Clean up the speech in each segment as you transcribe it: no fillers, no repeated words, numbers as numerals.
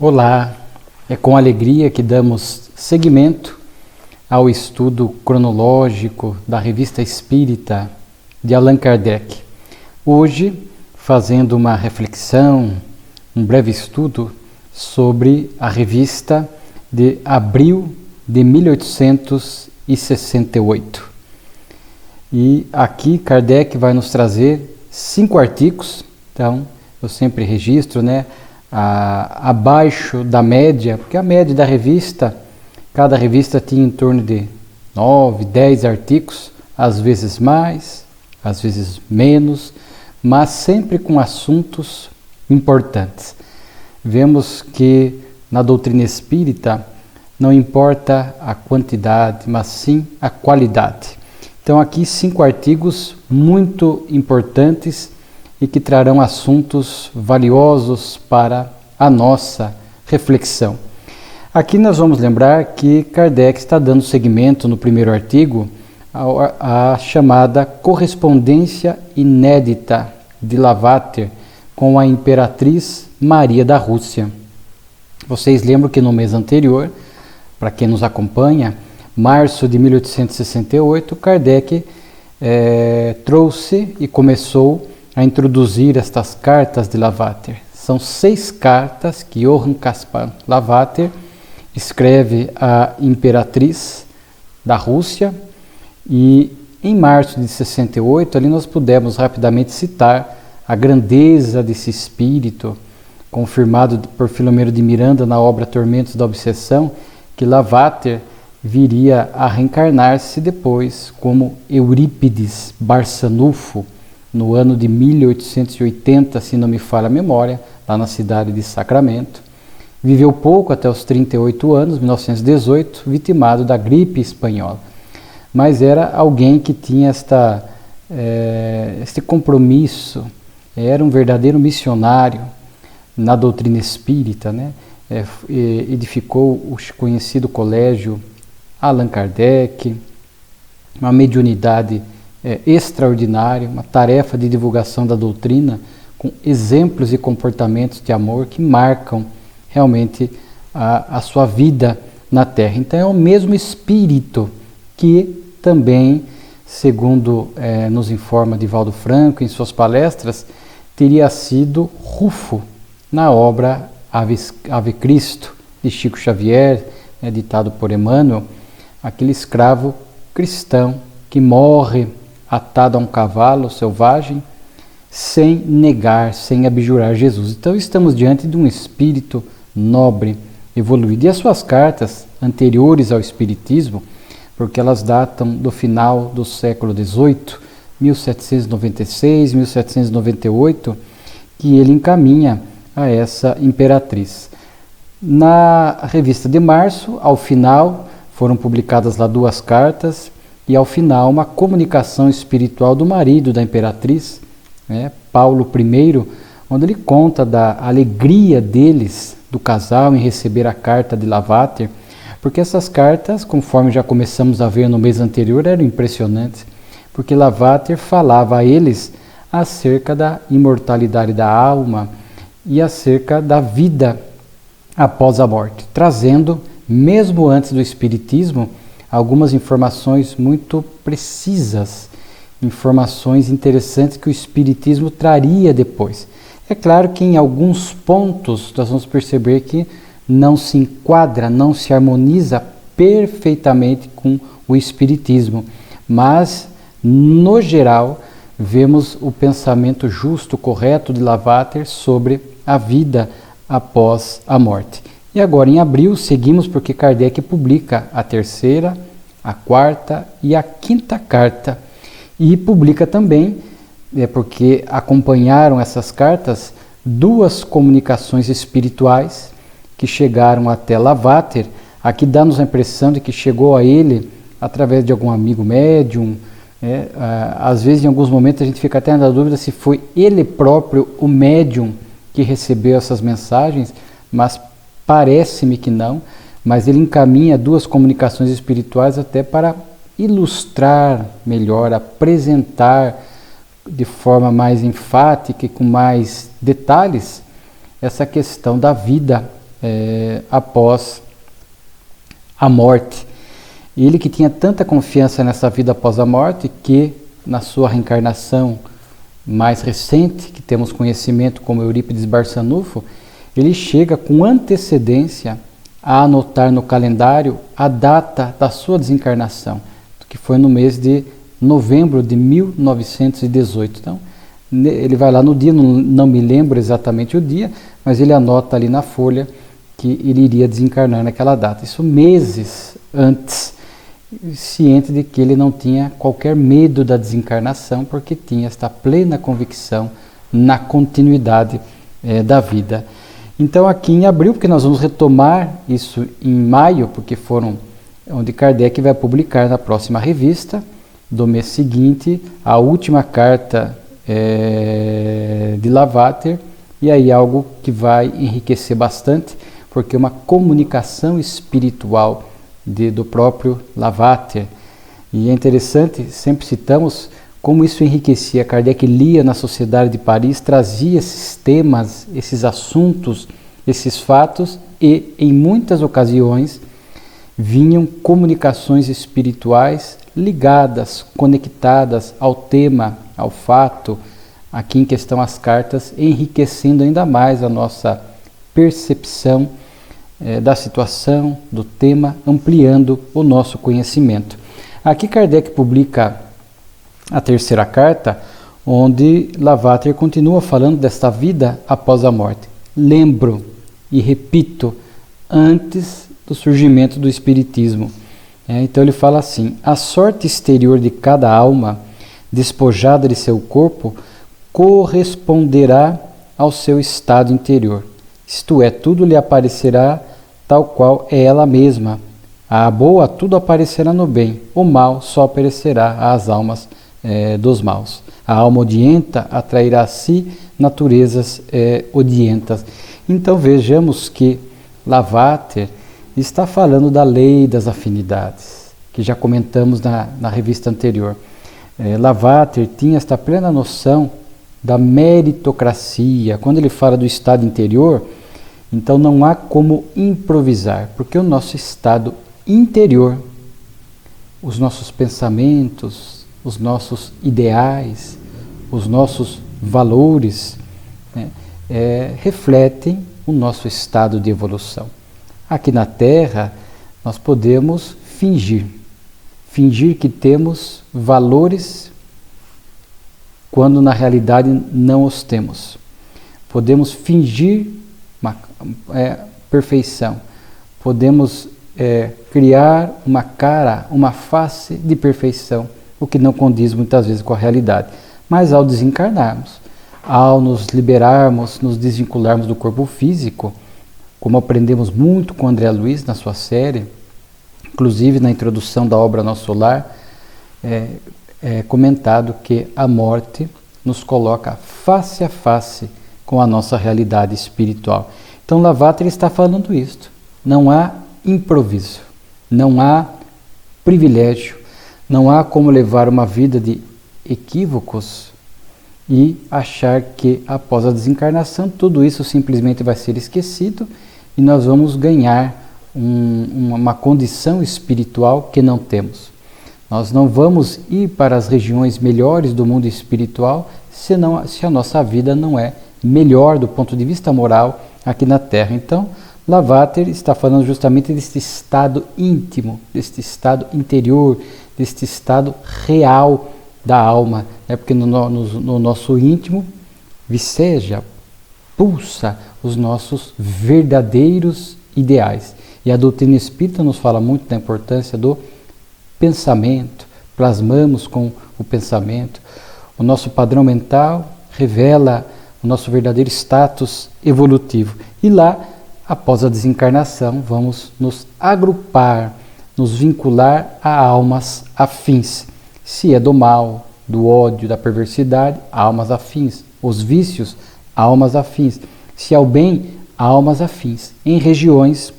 Olá, é com alegria que damos seguimento ao estudo cronológico da Revista Espírita de Allan Kardec. Hoje, fazendo uma reflexão, um breve estudo sobre a revista de abril de 1868. E aqui Kardec vai nos trazer 5 artigos, então eu sempre registro, abaixo da média, porque a média da revista, cada revista tinha em torno de 9, 10 artigos, às vezes mais, às vezes menos, mas sempre com assuntos importantes. Vemos que na doutrina espírita não importa a quantidade, mas sim a qualidade. Então aqui 5 artigos muito importantes e que trarão assuntos valiosos para a nossa reflexão. Aqui nós vamos lembrar que Kardec está dando seguimento no primeiro artigo à chamada correspondência inédita de Lavater com a Imperatriz Maria da Rússia. Vocês lembram que no mês anterior, para quem nos acompanha, março de 1868, Kardec trouxe e começou a introduzir estas cartas de Lavater. São 6 cartas que Johann Caspar Lavater escreve à Imperatriz da Rússia, e em março de 68 ali nós pudemos rapidamente citar a grandeza desse espírito, confirmado por Filomeno de Miranda na obra Tormentos da Obsessão, que Lavater viria a reencarnar-se depois como Eurípides Barçanufo, no ano de 1880, se não me falha a memória, lá na cidade de Sacramento. Viveu pouco, até os 38 anos, 1918, vitimado da gripe espanhola. Mas era alguém que tinha este compromisso, era um verdadeiro missionário na doutrina espírita, edificou o conhecido colégio Allan Kardec, uma mediunidade extraordinária, uma tarefa de divulgação da doutrina com exemplos e comportamentos de amor que marcam realmente a sua vida na Terra. Então é o mesmo espírito que também, segundo nos informa Divaldo Franco em suas palestras, teria sido Rufo na obra Ave Cristo, de Chico Xavier, ditado por Emmanuel, aquele escravo cristão que morre atado a um cavalo selvagem, sem negar, sem abjurar Jesus. Então estamos diante de um espírito nobre, evoluído. E as suas cartas anteriores ao espiritismo, porque elas datam do final do século XVIII, 1796, 1798, que ele encaminha a essa imperatriz. Na revista de março, ao final, foram publicadas lá 2 cartas, e ao final uma comunicação espiritual do marido da imperatriz, Paulo I, onde ele conta da alegria deles, do casal, em receber a carta de Lavater, porque essas cartas, conforme já começamos a ver no mês anterior, eram impressionantes, porque Lavater falava a eles acerca da imortalidade da alma e acerca da vida após a morte, trazendo, mesmo antes do espiritismo, algumas informações muito precisas, informações interessantes que o espiritismo traria depois. É claro que em alguns pontos nós vamos perceber que não se enquadra, não se harmoniza perfeitamente com o espiritismo, mas no geral vemos o pensamento justo, correto de Lavater sobre a vida após a morte. E agora em abril seguimos porque Kardec publica a 3ª, a 4ª e a 5ª carta. E publica também, porque acompanharam essas cartas, 2 comunicações espirituais que chegaram até Lavater. Aqui dá-nos a impressão de que chegou a ele através de algum amigo médium. Às vezes, em alguns momentos, a gente fica até na dúvida se foi ele próprio, o médium, que recebeu essas mensagens, mas parece-me que não, mas ele encaminha 2 comunicações espirituais até para ilustrar melhor, apresentar de forma mais enfática e com mais detalhes essa questão da vida após a morte. Ele que tinha tanta confiança nessa vida após a morte, que na sua reencarnação mais recente, que temos conhecimento como Eurípides Barçanufo, ele chega com antecedência a anotar no calendário a data da sua desencarnação, que foi no mês de novembro de 1918. Então, ele vai lá no dia, não me lembro exatamente o dia, mas ele anota ali na folha que ele iria desencarnar naquela data. Isso meses antes, ciente de que ele não tinha qualquer medo da desencarnação, porque tinha esta plena convicção na continuidade da vida. Então aqui em abril, porque nós vamos retomar isso em maio, porque foram onde Kardec vai publicar na próxima revista do mês seguinte a última carta de Lavater, e aí algo que vai enriquecer bastante, porque é uma comunicação espiritual do próprio Lavater. E é interessante, sempre citamos como isso enriquecia. Kardec lia na Sociedade de Paris, trazia esses temas, esses assuntos, esses fatos, e em muitas ocasiões vinham comunicações espirituais ligadas, conectadas ao tema, ao fato, aqui em questão as cartas, enriquecendo ainda mais a nossa percepção da situação, do tema, ampliando o nosso conhecimento. Aqui Kardec publica a terceira carta, onde Lavater continua falando desta vida após a morte. Lembro e repito, antes do surgimento do Espiritismo. Então ele fala assim: a sorte exterior de cada alma, despojada de seu corpo, corresponderá ao seu estado interior. Isto é, tudo lhe aparecerá tal qual é ela mesma. A boa tudo aparecerá no bem, o mal só aparecerá às almas dos maus. A alma odienta atrairá a si naturezas odientas. Então vejamos que Lavater está falando da lei das afinidades, que já comentamos na revista anterior. Lavater tinha esta plena noção da meritocracia. Quando ele fala do estado interior, então não há como improvisar, porque o nosso estado interior, os nossos pensamentos, os nossos ideais, os nossos valores, refletem o nosso estado de evolução. Aqui na Terra, nós podemos fingir que temos valores quando na realidade não os temos. Podemos fingir perfeição, podemos criar uma cara, uma face de perfeição, o que não condiz muitas vezes com a realidade. Mas ao desencarnarmos, ao nos liberarmos, nos desvincularmos do corpo físico, como aprendemos muito com André Luiz na sua série, inclusive na introdução da obra Nosso Lar, é comentado que a morte nos coloca face a face com a nossa realidade espiritual. Então Lavater está falando isto. Não há improviso, não há privilégio, não há como levar uma vida de equívocos e achar que após a desencarnação tudo isso simplesmente vai ser esquecido e nós vamos ganhar uma condição espiritual que não temos. Nós não vamos ir para as regiões melhores do mundo espiritual se a nossa vida não é melhor do ponto de vista moral aqui na Terra. Então, Lavater está falando justamente deste estado íntimo, deste estado interior, deste estado real da alma, porque no nosso íntimo viceja, pulsa os nossos verdadeiros ideais. E a doutrina espírita nos fala muito da importância do pensamento, plasmamos com o pensamento. O nosso padrão mental revela o nosso verdadeiro status evolutivo. E lá, após a desencarnação, vamos nos agrupar, nos vincular a almas afins. Se é do mal, do ódio, da perversidade, almas afins. Os vícios, almas afins. Se é o bem, almas afins, em regiões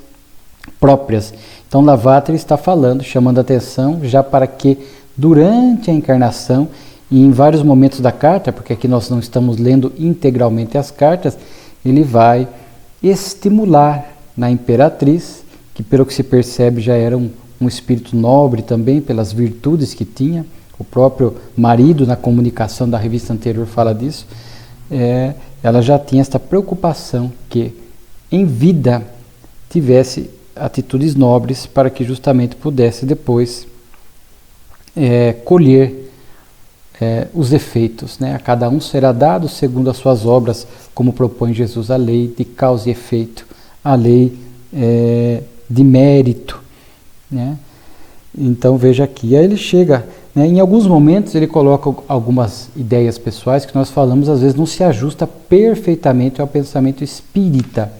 próprias. Então Lavater está falando, chamando a atenção já para que durante a encarnação e em vários momentos da carta, porque aqui nós não estamos lendo integralmente as cartas, ele vai estimular na imperatriz, que pelo que se percebe já era um espírito nobre também, pelas virtudes que tinha. O próprio marido, na comunicação da revista anterior, fala disso. Ela já tinha esta preocupação que em vida tivesse atitudes nobres para que justamente pudesse depois colher os efeitos, né? A cada um será dado segundo as suas obras, como propõe Jesus, a lei de causa e efeito, a lei de mérito, né? Então veja aqui, aí ele chega, né? Em alguns momentos ele coloca algumas ideias pessoais que nós falamos, às vezes não se ajusta perfeitamente ao pensamento espírita,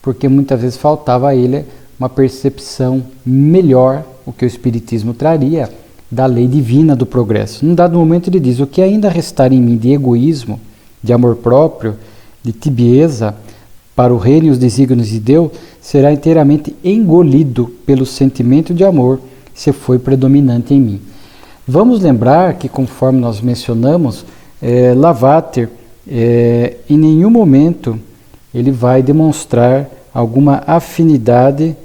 porque muitas vezes faltava a ele uma percepção melhor, o que o espiritismo traria, da lei divina do progresso. Num dado momento ele diz: o que ainda restar em mim de egoísmo, de amor próprio, de tibieza para o reino e os desígnios de Deus, será inteiramente engolido pelo sentimento de amor, se foi predominante em mim. Vamos lembrar que, conforme nós mencionamos, Lavater, em nenhum momento ele vai demonstrar alguma afinidade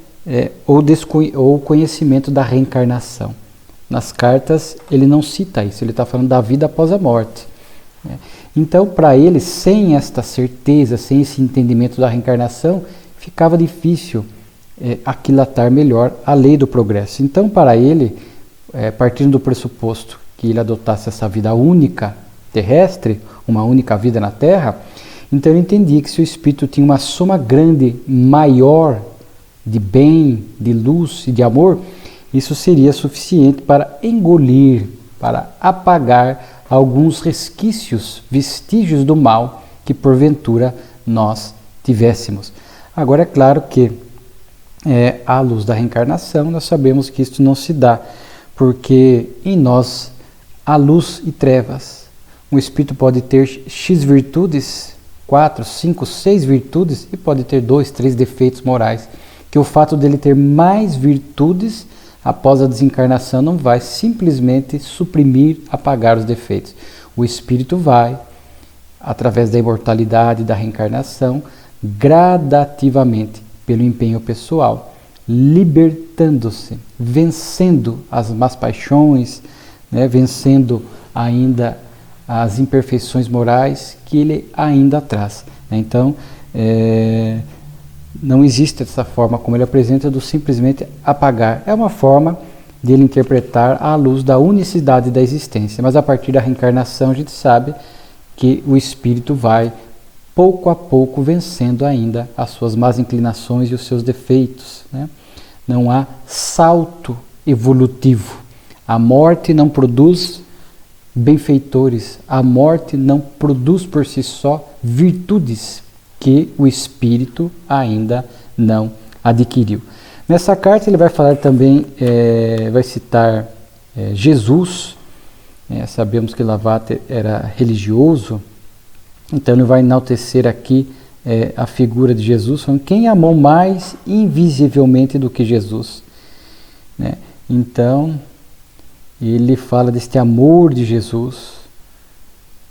ou conhecimento da reencarnação. Nas cartas ele não cita isso, ele está falando da vida após a morte, né? Então, para ele, sem esta certeza, sem esse entendimento da reencarnação, ficava difícil aquilatar melhor a lei do progresso. Então, para ele, partindo do pressuposto que ele adotasse essa vida única terrestre, uma única vida na Terra, então ele entendia que se o espírito tinha uma soma grande, maior, de bem, de luz e de amor, isso seria suficiente para engolir, para apagar alguns resquícios, vestígios do mal que porventura nós tivéssemos. Agora é claro que à luz da reencarnação nós sabemos que isso não se dá, porque em nós há luz e trevas. Um espírito pode ter X virtudes, 4, 5, 6 virtudes, e pode ter 2, 3 defeitos morais, que o fato dele ter mais virtudes após a desencarnação não vai simplesmente suprimir, apagar os defeitos. O espírito vai, através da imortalidade e da reencarnação, gradativamente, pelo empenho pessoal, libertando-se, vencendo as más paixões, né, vencendo ainda as imperfeições morais que ele ainda traz. Então, não existe essa forma como ele apresenta do simplesmente apagar. É uma forma de ele interpretar à luz da unicidade da existência. Mas a partir da reencarnação a gente sabe que o espírito vai pouco a pouco vencendo ainda as suas más inclinações e os seus defeitos, né? Não há salto evolutivo. A morte não produz benfeitores. A morte não produz por si só virtudes que o espírito ainda não adquiriu. Nessa carta ele vai falar também, vai citar Jesus. Sabemos que Lavater era religioso, então ele vai enaltecer aqui a figura de Jesus, falando: quem amou mais invisivelmente do que Jesus? Né? Então ele fala deste amor de Jesus,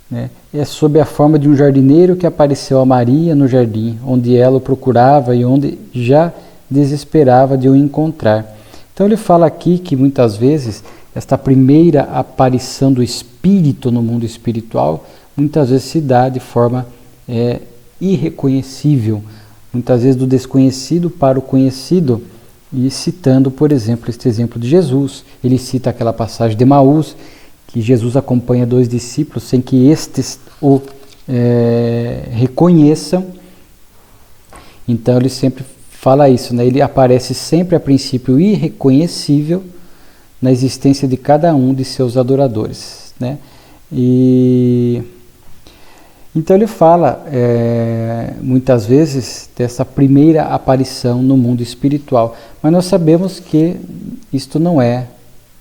né? É sob a forma de um jardineiro que apareceu a Maria no jardim, onde ela o procurava e onde já desesperava de o encontrar. Então ele fala aqui que muitas vezes esta primeira aparição do espírito no mundo espiritual muitas vezes se dá de forma irreconhecível, muitas vezes do desconhecido para o conhecido. E citando, por exemplo, este exemplo de Jesus, ele cita aquela passagem de Emaús, que Jesus acompanha 2 discípulos sem que estes o reconheçam. Então ele sempre fala isso, né? Ele aparece sempre a princípio irreconhecível na existência de cada um de seus adoradores, né? Então ele fala muitas vezes dessa primeira aparição no mundo espiritual, mas nós sabemos que isto não é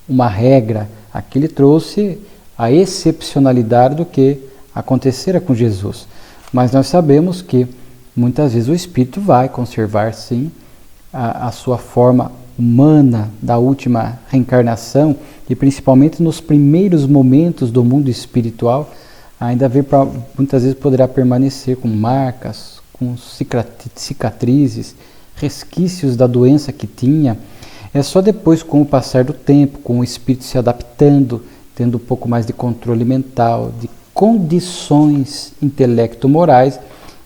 uma regra. Aqui ele trouxe a excepcionalidade do que acontecera com Jesus, mas nós sabemos que muitas vezes o espírito vai conservar sim a sua forma humana da última reencarnação, e principalmente nos primeiros momentos do mundo espiritual ainda muitas vezes poderá permanecer com marcas, com cicatrizes, resquícios da doença que tinha. É só depois, com o passar do tempo, com o espírito se adaptando, tendo um pouco mais de controle mental, de condições intelecto-morais,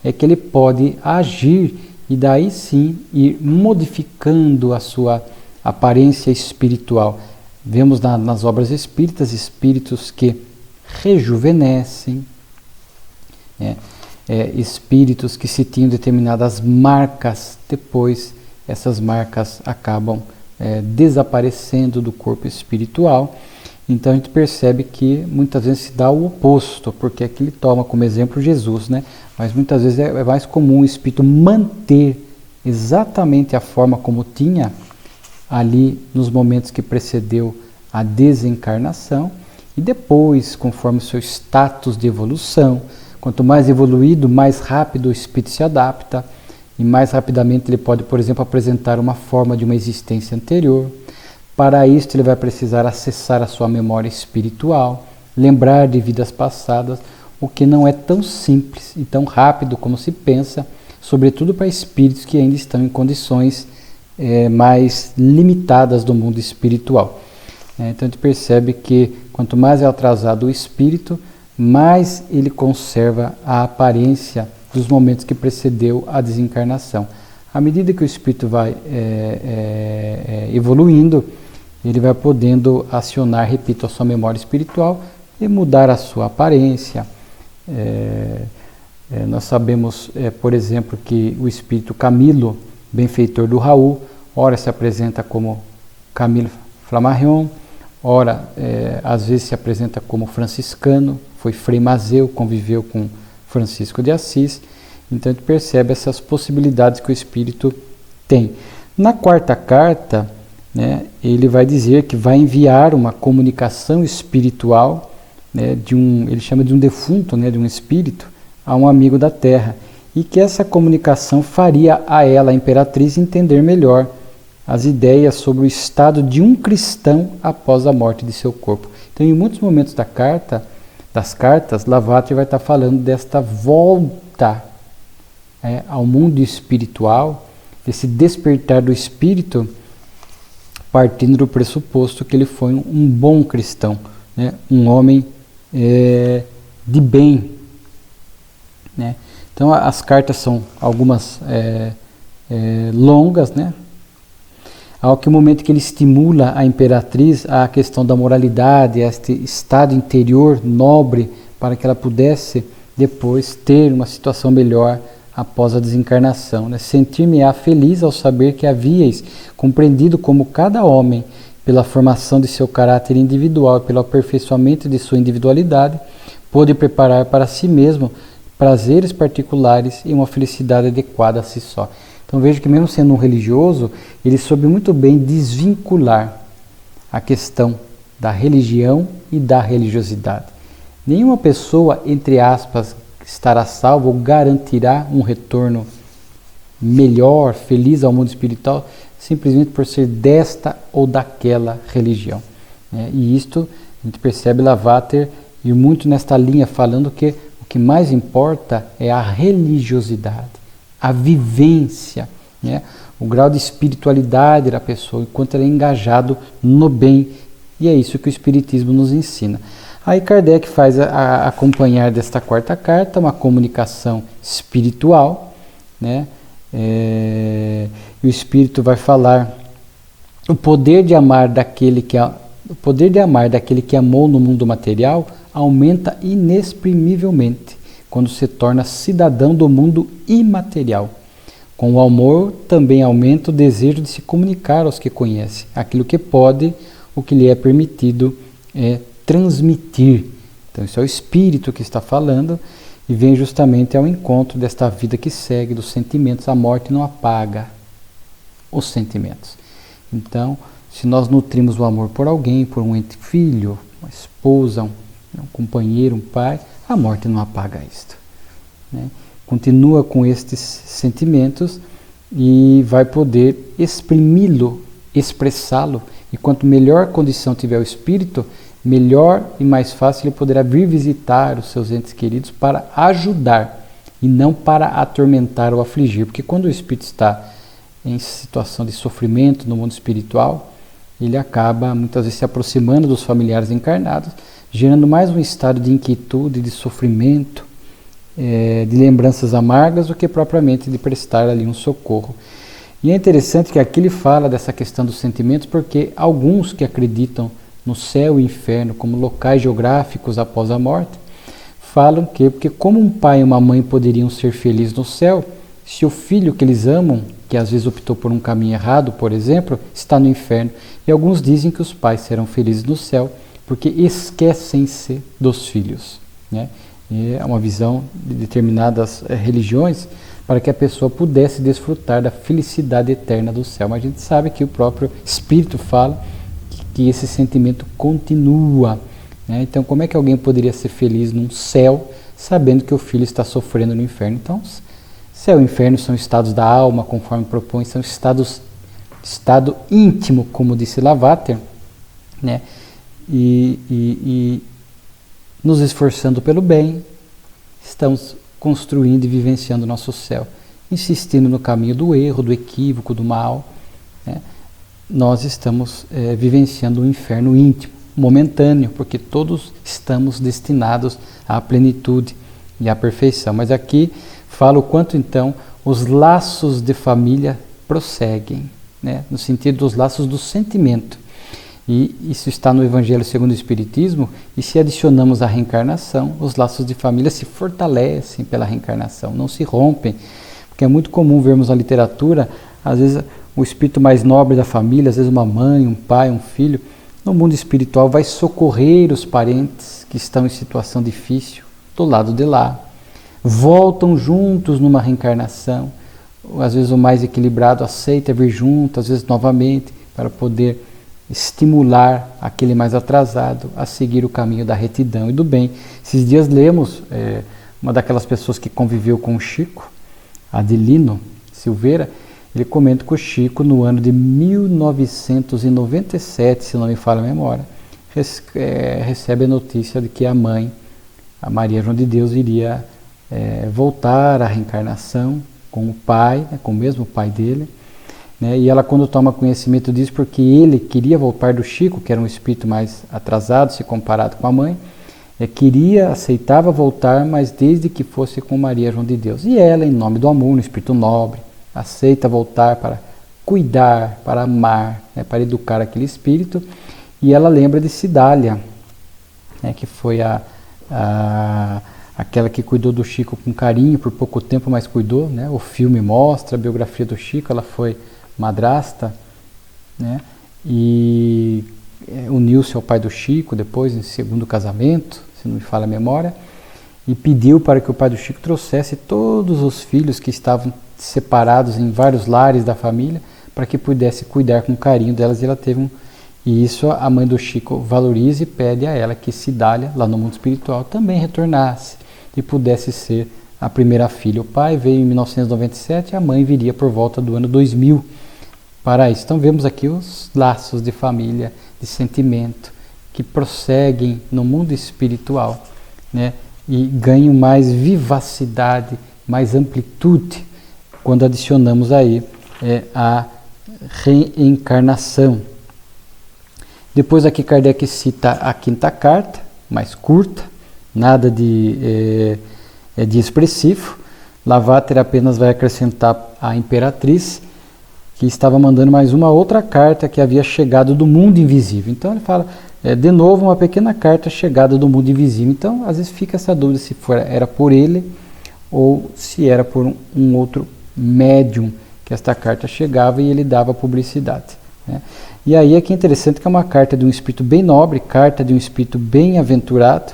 é que ele pode agir e daí sim ir modificando a sua aparência espiritual. Vemos nas obras espíritas espíritos que rejuvenescem, espíritos que se tinham determinadas marcas, depois essas marcas acabam desaparecendo do corpo espiritual. Então a gente percebe que muitas vezes se dá o oposto, porque aqui ele toma como exemplo Jesus, né? Mas muitas vezes é mais comum o espírito manter exatamente a forma como tinha ali nos momentos que precedeu a desencarnação, e depois, conforme o seu status de evolução, quanto mais evoluído, mais rápido o espírito se adapta, e mais rapidamente ele pode, por exemplo, apresentar uma forma de uma existência anterior. Para isso, ele vai precisar acessar a sua memória espiritual, lembrar de vidas passadas, o que não é tão simples e tão rápido como se pensa, sobretudo para espíritos que ainda estão em condições mais limitadas do mundo espiritual. Então, a gente percebe que quanto mais é atrasado o espírito, mais ele conserva a aparência dos momentos que precedeu a desencarnação. À medida que o espírito vai evoluindo, ele vai podendo acionar, repito, a sua memória espiritual e mudar a sua aparência. Nós sabemos, por exemplo, que o espírito Camilo, benfeitor do Raul, ora se apresenta como Camilo Flammarion, ora, às vezes se apresenta como franciscano, foi Frei Mazeu, conviveu com Francisco de Assis. Então a gente percebe essas possibilidades que o espírito tem. Na quarta carta, ele vai dizer que vai enviar uma comunicação espiritual, ele chama de um defunto, de um espírito, a um amigo da Terra, e que essa comunicação faria a ela, a imperatriz, entender melhor as ideias sobre o estado de um cristão após a morte de seu corpo. Então, em muitos momentos das cartas, Lavater vai estar falando desta volta ao mundo espiritual, desse despertar do espírito, partindo do pressuposto que ele foi um bom cristão, um homem de bem. Então, as cartas são algumas longas, ao que o momento que ele estimula a imperatriz à questão da moralidade, a este estado interior nobre, para que ela pudesse depois ter uma situação melhor após a desencarnação. Sentir-me-á feliz ao saber que havíeis compreendido como cada homem, pela formação de seu caráter individual e pelo aperfeiçoamento de sua individualidade, pôde preparar para si mesmo prazeres particulares e uma felicidade adequada a si só. Então veja que mesmo sendo um religioso, ele soube muito bem desvincular a questão da religião e da religiosidade. Nenhuma pessoa, entre aspas, estará salva ou garantirá um retorno melhor, feliz ao mundo espiritual, simplesmente por ser desta ou daquela religião. E isto a gente percebe Lavater ir muito nesta linha, falando que o que mais importa é a religiosidade, a vivência, o grau de espiritualidade da pessoa, enquanto ele é engajado no bem, e é isso que o Espiritismo nos ensina. Aí Kardec faz acompanhar desta quarta carta uma comunicação espiritual, e o Espírito vai falar o poder de amar daquele que amou no mundo material aumenta inexprimivelmente quando se torna cidadão do mundo imaterial. Com o amor também aumenta o desejo de se comunicar aos que conhece, aquilo que pode, o que lhe é permitido transmitir. Então isso é o Espírito que está falando e vem justamente ao encontro desta vida que segue, dos sentimentos. A morte não apaga os sentimentos. Então, se nós nutrimos o amor por alguém, por um ente filho, uma esposa, um companheiro, um pai, a morte não apaga isto. Continua com estes sentimentos e vai poder exprimi-lo, expressá-lo. E quanto melhor condição tiver o espírito, melhor e mais fácil ele poderá vir visitar os seus entes queridos para ajudar e não para atormentar ou afligir. Porque quando o espírito está em situação de sofrimento no mundo espiritual, ele acaba muitas vezes se aproximando dos familiares encarnados, gerando mais um estado de inquietude, de sofrimento, de lembranças amargas, do que propriamente de prestar ali um socorro. E é interessante que aqui ele fala dessa questão dos sentimentos, porque alguns que acreditam no céu e inferno como locais geográficos após a morte, falam que, porque como um pai e uma mãe poderiam ser felizes no céu, se o filho que eles amam, que às vezes optou por um caminho errado, por exemplo, está no inferno. E alguns dizem que os pais serão felizes no céu, porque esquecem-se dos filhos, né? E é uma visão de determinadas religiões, para que a pessoa pudesse desfrutar da felicidade eterna do céu. Mas a gente sabe que o próprio Espírito fala que esse sentimento continua, né? Então, como é que alguém poderia ser feliz num céu, sabendo que o filho está sofrendo no inferno? Então, céu e inferno são estados da alma, conforme propõe, são estado íntimo, como disse Lavater, né? E nos esforçando pelo bem, estamos construindo e vivenciando o nosso céu. Insistindo no caminho do erro, do equívoco, do mal, né? Nós estamos vivenciando um inferno íntimo, momentâneo, porque todos estamos destinados à plenitude e à perfeição. Mas aqui fala o quanto então os laços de família prosseguem, né? No sentido dos laços do sentimento. E isso está no Evangelho segundo o Espiritismo, e se adicionamos a reencarnação, os laços de família se fortalecem pela reencarnação, não se rompem, porque é muito comum vermos na literatura, às vezes o espírito mais nobre da família, às vezes uma mãe, um pai, um filho, no mundo espiritual vai socorrer os parentes que estão em situação difícil do lado de lá, voltam juntos numa reencarnação, às vezes o mais equilibrado aceita vir junto, às vezes novamente, para poder estimular aquele mais atrasado a seguir o caminho da retidão e do bem. Esses dias lemos uma daquelas pessoas que conviveu com o Chico, Adelino Silveira. Ele comenta que o Chico, no ano de 1997, se não me falha a memória, recebe a notícia de que a mãe, a Maria João de Deus, iria voltar à reencarnação com o pai, com o mesmo pai dele, né? E ela, quando toma conhecimento disso, porque ele queria voltar do Chico, que era um espírito mais atrasado se comparado com a mãe, aceitava voltar, mas desde que fosse com Maria João de Deus. E ela, em nome do amor, no espírito nobre, aceita voltar para cuidar, para amar, né, para educar aquele espírito. E ela lembra de Cidália, né, que foi aquela que cuidou do Chico com carinho, por pouco tempo, mas cuidou, né? O filme mostra a biografia do Chico. Ela foi madrasta, né? E uniu-se ao pai do Chico depois, em segundo casamento, se não me falha a memória, e pediu para que o pai do Chico trouxesse todos os filhos que estavam separados em vários lares da família, para que pudesse cuidar com carinho delas. E ela teve e isso a mãe do Chico valoriza e pede a ela que Cidália, lá no mundo espiritual, também retornasse e pudesse ser a primeira filha. O pai veio em 1997 e a mãe viria por volta do ano 2000 para isso. Então vemos aqui os laços de família, de sentimento, que prosseguem no mundo espiritual, né? E ganham mais vivacidade, mais amplitude, quando adicionamos aí a reencarnação. Depois aqui Kardec cita a quinta carta, mais curta, nada de expressivo. Lavater apenas vai acrescentar a imperatriz, que estava mandando mais uma outra carta que havia chegado do mundo invisível. Então ele fala, de novo, uma pequena carta chegada do mundo invisível. Então, às vezes fica essa dúvida se era por ele ou se era por um outro médium que esta carta chegava e ele dava publicidade, né? E aí é que é interessante que é uma carta de um espírito bem nobre, carta de um espírito bem aventurado,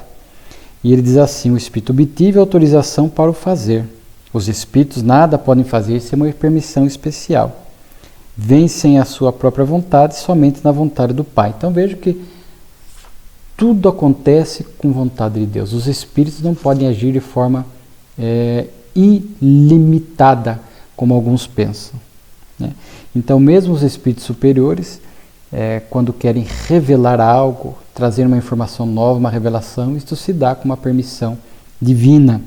e ele diz assim: o espírito obtive autorização para o fazer. Os espíritos nada podem fazer sem uma permissão especial. Vencem a sua própria vontade somente na vontade do Pai. Então vejo que tudo acontece com vontade de Deus. Os espíritos não podem agir de forma ilimitada, como alguns pensam, né? Então mesmo os espíritos superiores, quando querem revelar algo, trazer uma informação nova, uma revelação, isto se dá com uma permissão divina.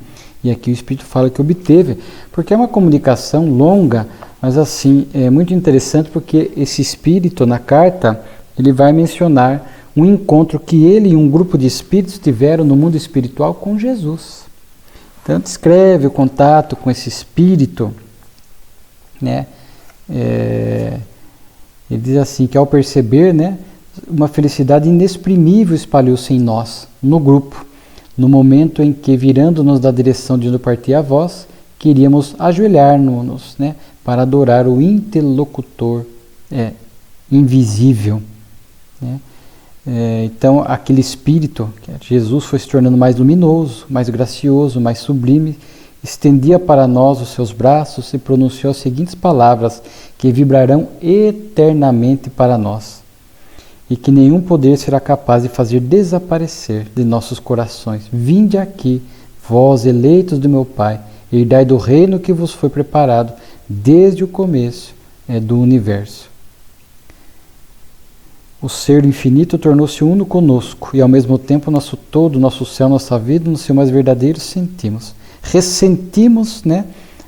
E aqui o Espírito fala que obteve, porque é uma comunicação longa, mas assim, é muito interessante porque esse Espírito na carta, ele vai mencionar um encontro que ele e um grupo de espíritos tiveram no mundo espiritual com Jesus. Então descreve o contato com esse Espírito, né? Ele diz assim, que ao perceber, né, uma felicidade inexprimível espalhou-se em nós, no grupo, no momento em que, virando-nos da direção de onde partia a voz, queríamos ajoelhar-nos, né, para adorar o interlocutor invisível. Né? Então, aquele Espírito, que é Jesus, foi se tornando mais luminoso, mais gracioso, mais sublime, estendia para nós os seus braços e pronunciou as seguintes palavras que vibrarão eternamente para nós e que nenhum poder será capaz de fazer desaparecer de nossos corações. Vinde aqui, vós eleitos do meu Pai, herdai do reino que vos foi preparado desde o começo do universo. O Ser infinito tornou-se uno conosco e ao mesmo tempo nosso todo, nosso céu, nossa vida, no seu mais verdadeiro ressentimos, né,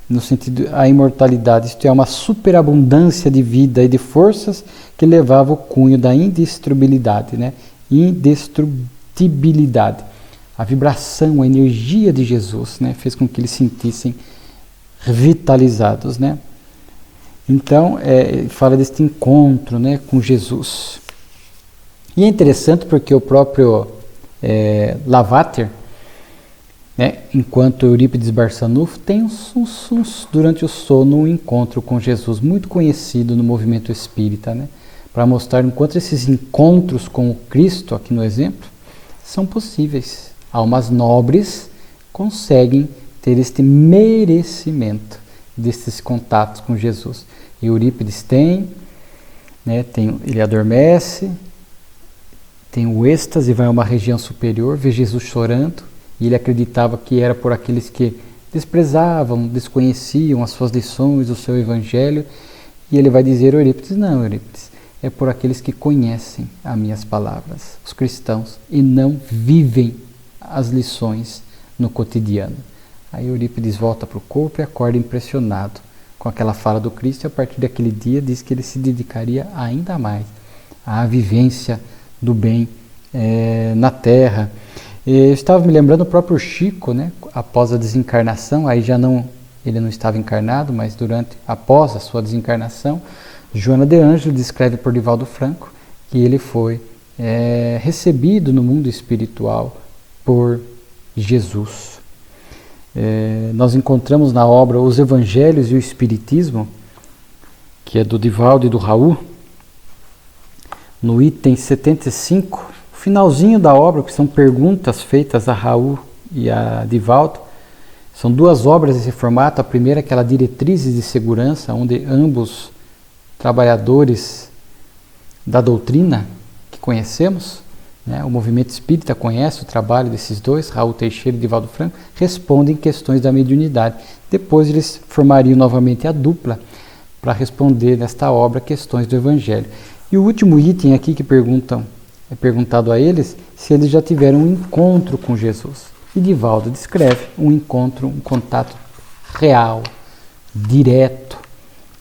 no sentido a imortalidade, isto é, uma superabundância de vida e de forças que levava o cunho da indestrutibilidade, né, indestrutibilidade. A vibração, a energia de Jesus, né, fez com que eles se sentissem revitalizados, né. Então, fala deste encontro, né, com Jesus. E é interessante porque o próprio Lavater, né, enquanto Eurípides Barçanufo tem durante o sono um encontro com Jesus muito conhecido no movimento espírita, né, para mostrar enquanto esses encontros com o Cristo, aqui no exemplo, são possíveis. Almas nobres conseguem ter este merecimento desses contatos com Jesus. Eurípides tem, né, ele adormece, tem o êxtase, vai a uma região superior, vê Jesus chorando, e ele acreditava que era por aqueles que desprezavam, desconheciam as suas lições, o seu evangelho, e ele vai dizer a Eurípides, não, Eurípides, é por aqueles que conhecem as minhas palavras, os cristãos, e não vivem as lições no cotidiano. Aí Eurípides volta para o corpo e acorda impressionado com aquela fala do Cristo, e a partir daquele dia diz que ele se dedicaria ainda mais à vivência do bem na Terra. Eu estava me lembrando do próprio Chico, né, após a desencarnação, aí ele não estava encarnado, mas após a sua desencarnação, Joana de Ângelo descreve por Divaldo Franco que ele foi recebido no mundo espiritual por Jesus. Nós encontramos na obra Os Evangelhos e o Espiritismo, que é do Divaldo e do Raul, no item 75, finalzinho da obra, que são perguntas feitas a Raul e a Divaldo. São duas obras nesse formato. A primeira é aquela Diretrizes de Segurança, onde ambos trabalhadores da doutrina que conhecemos, né, o movimento espírita conhece o trabalho desses dois, Raul Teixeira e Divaldo Franco, respondem questões da mediunidade. Depois eles formariam novamente a dupla para responder nesta obra questões do Evangelho. E o último item aqui que é perguntado a eles se eles já tiveram um encontro com Jesus. E Divaldo descreve um encontro, um contato real, direto,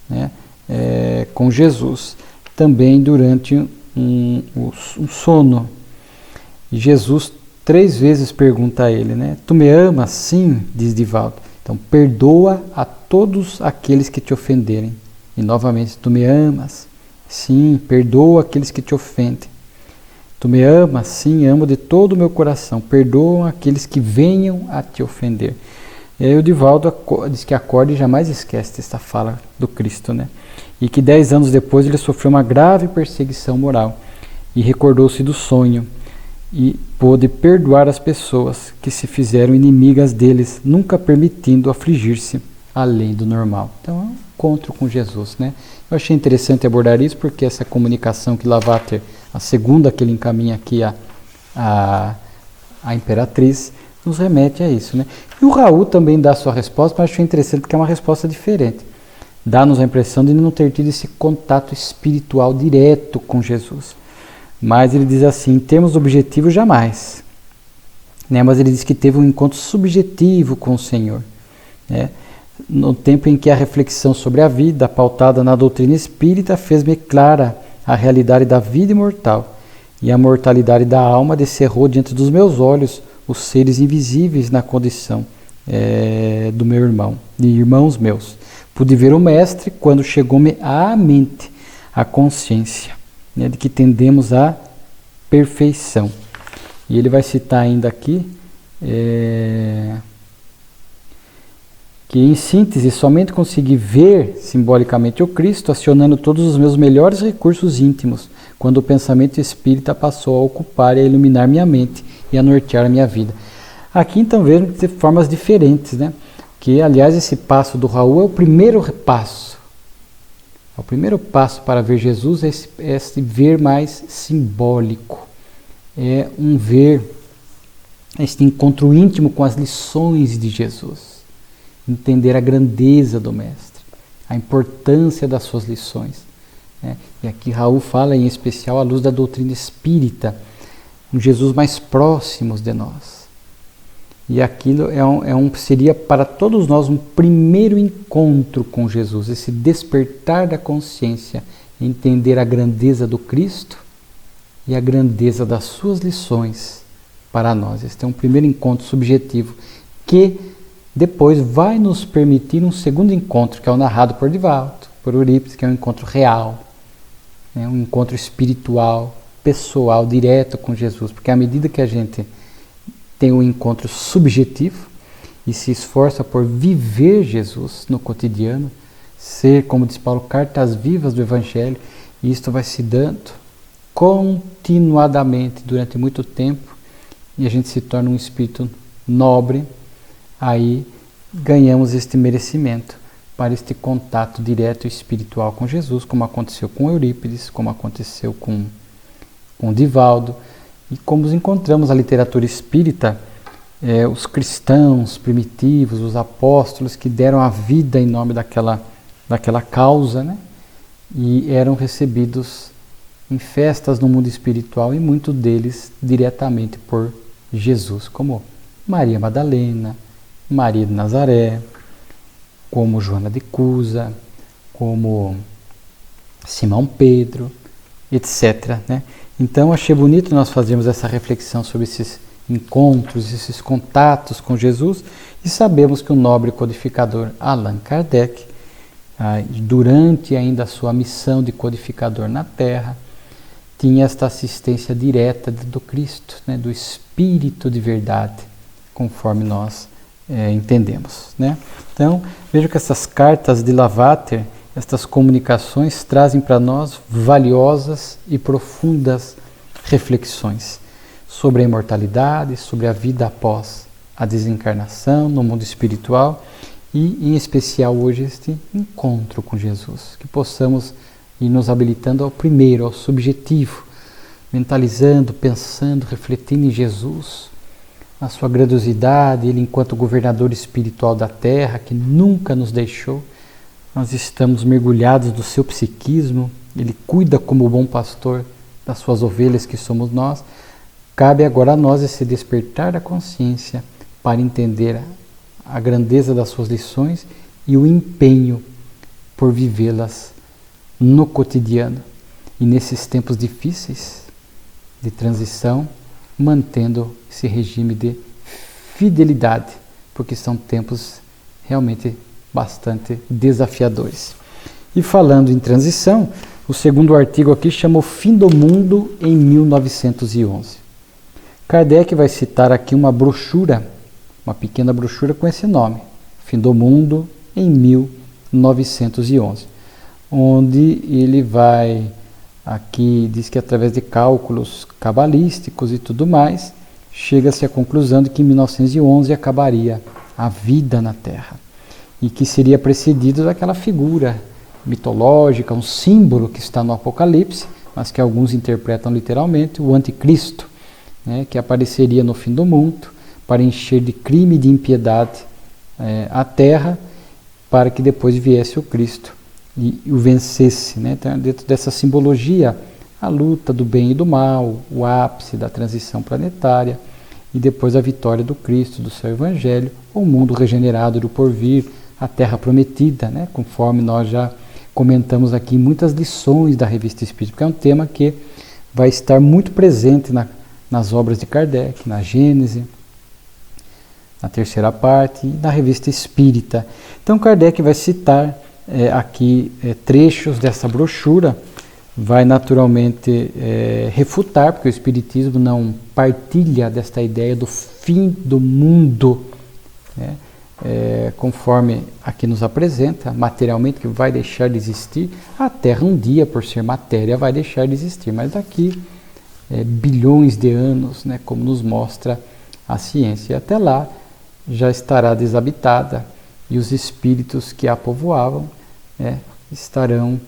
né, com Jesus, também durante um sono. E Jesus 3 vezes pergunta a ele, né, tu me amas? Sim, diz Divaldo. Então, perdoa a todos aqueles que te ofenderem. E novamente, tu me amas? Sim, perdoa aqueles que te ofendem. Tu me amas? Sim, amo de todo o meu coração. Perdoa aqueles que venham a te ofender. E aí o Divaldo diz que acorda e jamais esquece esta fala do Cristo, né? E que 10 anos depois ele sofreu uma grave perseguição moral e recordou-se do sonho e pôde perdoar as pessoas que se fizeram inimigas deles, nunca permitindo afligir-se além do normal. Então é um encontro com Jesus, né? Eu achei interessante abordar isso porque essa comunicação que Lavater, a segunda que ele encaminha aqui a Imperatriz, nos remete a isso, né? E o Raul também dá a sua resposta, mas achei interessante porque é uma resposta diferente. Dá-nos a impressão de não ter tido esse contato espiritual direto com Jesus. Mas ele diz assim, em termos objetivos, jamais. né? Mas ele diz que teve um encontro subjetivo com o Senhor, né? No tempo em que a reflexão sobre a vida, pautada na doutrina espírita, fez-me clara a realidade da vida imortal, e a mortalidade da alma descerrou diante dos meus olhos os seres invisíveis na condição do meu irmão, de irmãos meus. Pude ver o Mestre quando chegou-me à mente a consciência, né, de que tendemos à perfeição. E ele vai citar ainda aqui que, em síntese, somente consegui ver simbolicamente o Cristo acionando todos os meus melhores recursos íntimos, quando o pensamento espírita passou a ocupar e a iluminar minha mente e a nortear a minha vida. Aqui então vemos de formas diferentes, né? Que, aliás, esse passo do Raul é o primeiro passo. O primeiro passo para ver Jesus é esse ver mais simbólico. É um ver, este encontro íntimo com as lições de Jesus. Entender a grandeza do Mestre, a importância das suas lições, né? E aqui Raul fala em especial à luz da doutrina espírita, um Jesus mais próximo de nós. E aquilo seria para todos nós um primeiro encontro com Jesus, esse despertar da consciência, entender a grandeza do Cristo e a grandeza das suas lições para nós. Este é um primeiro encontro subjetivo que depois vai nos permitir um segundo encontro, que é o narrado por Divaldo, por Eurípides, que é um encontro real, né? Um encontro espiritual, pessoal, direto com Jesus, porque à medida que a gente tem um encontro subjetivo e se esforça por viver Jesus no cotidiano, ser, como diz Paulo, cartas vivas do Evangelho, e isto vai se dando continuadamente durante muito tempo, e a gente se torna um espírito nobre, aí ganhamos este merecimento para este contato direto espiritual com Jesus, como aconteceu com Eurípides, como aconteceu com Divaldo, e como os encontramos na literatura espírita, os cristãos primitivos, os apóstolos que deram a vida em nome daquela causa, né? E eram recebidos em festas no mundo espiritual, e muitos deles diretamente por Jesus, como Maria Madalena, Maria de Nazaré, como Joana de Cusa, como Simão Pedro, etc., né? Então, achei bonito nós fazermos essa reflexão sobre esses encontros, esses contatos com Jesus, e sabemos que o nobre codificador Allan Kardec, durante ainda a sua missão de codificador na Terra, tinha esta assistência direta do Cristo, né, do Espírito de verdade, conforme nós entendemos, né? Então, vejo que essas cartas de Lavater, estas comunicações trazem para nós valiosas e profundas reflexões sobre a imortalidade, sobre a vida após a desencarnação no mundo espiritual e, em especial, hoje este encontro com Jesus. Que possamos ir nos habilitando ao primeiro, ao subjetivo, mentalizando, pensando, refletindo em Jesus, a sua grandiosidade, Ele enquanto governador espiritual da Terra, que nunca nos deixou. Nós estamos mergulhados no seu psiquismo, Ele cuida como bom pastor das suas ovelhas que somos nós. Cabe agora a nós esse despertar da consciência para entender a grandeza das suas lições e o empenho por vivê-las no cotidiano e nesses tempos difíceis de transição, mantendo esse regime de fidelidade, porque são tempos realmente bastante desafiadores. E falando em transição, o segundo artigo aqui chama O Fim do Mundo em 1911. Kardec vai citar aqui uma brochura, uma pequena brochura com esse nome, Fim do Mundo em 1911, onde ele vai, aqui diz que através de cálculos cabalísticos e tudo mais, chega-se à conclusão de que em 1911 acabaria a vida na Terra, e que seria precedido daquela figura mitológica, um símbolo que está no Apocalipse, mas que alguns interpretam literalmente, o Anticristo, né, que apareceria no fim do mundo para encher de crime e de impiedade a Terra, para que depois viesse o Cristo e o vencesse, né? Então, dentro dessa simbologia, a luta do bem e do mal, o ápice da transição planetária e depois a vitória do Cristo, do seu Evangelho, o mundo regenerado do porvir, a terra prometida, né? Conforme nós já comentamos aqui em muitas lições da Revista Espírita, porque é um tema que vai estar muito presente nas obras de Kardec, na Gênese, na terceira parte, e na Revista Espírita. Então Kardec vai citar aqui trechos dessa brochura, vai naturalmente refutar, porque o Espiritismo não partilha desta ideia do fim do mundo, né? Conforme aqui nos apresenta, materialmente, que vai deixar de existir. A Terra um dia, por ser matéria, vai deixar de existir, mas daqui bilhões de anos, né, como nos mostra a ciência, e até lá já estará desabitada, e os espíritos que a povoavam estarão,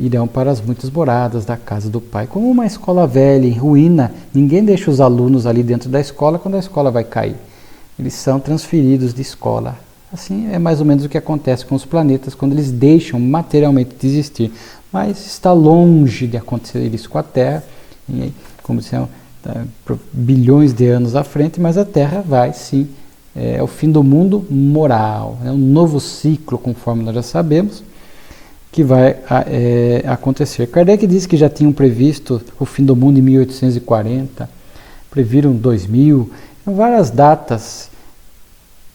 irão para as muitas moradas da casa do Pai, como uma escola velha, em ruína. Ninguém deixa os alunos ali dentro da escola quando a escola vai cair. Eles são transferidos de escola. Assim é mais ou menos o que acontece com os planetas quando eles deixam materialmente de existir. Mas está longe de acontecer isso com a Terra, como são bilhões de anos à frente, mas a Terra vai sim, é o fim do mundo moral, um novo ciclo, conforme nós já sabemos, que vai acontecer. Kardec disse que já tinham previsto o fim do mundo em 1840, previram 2000, várias datas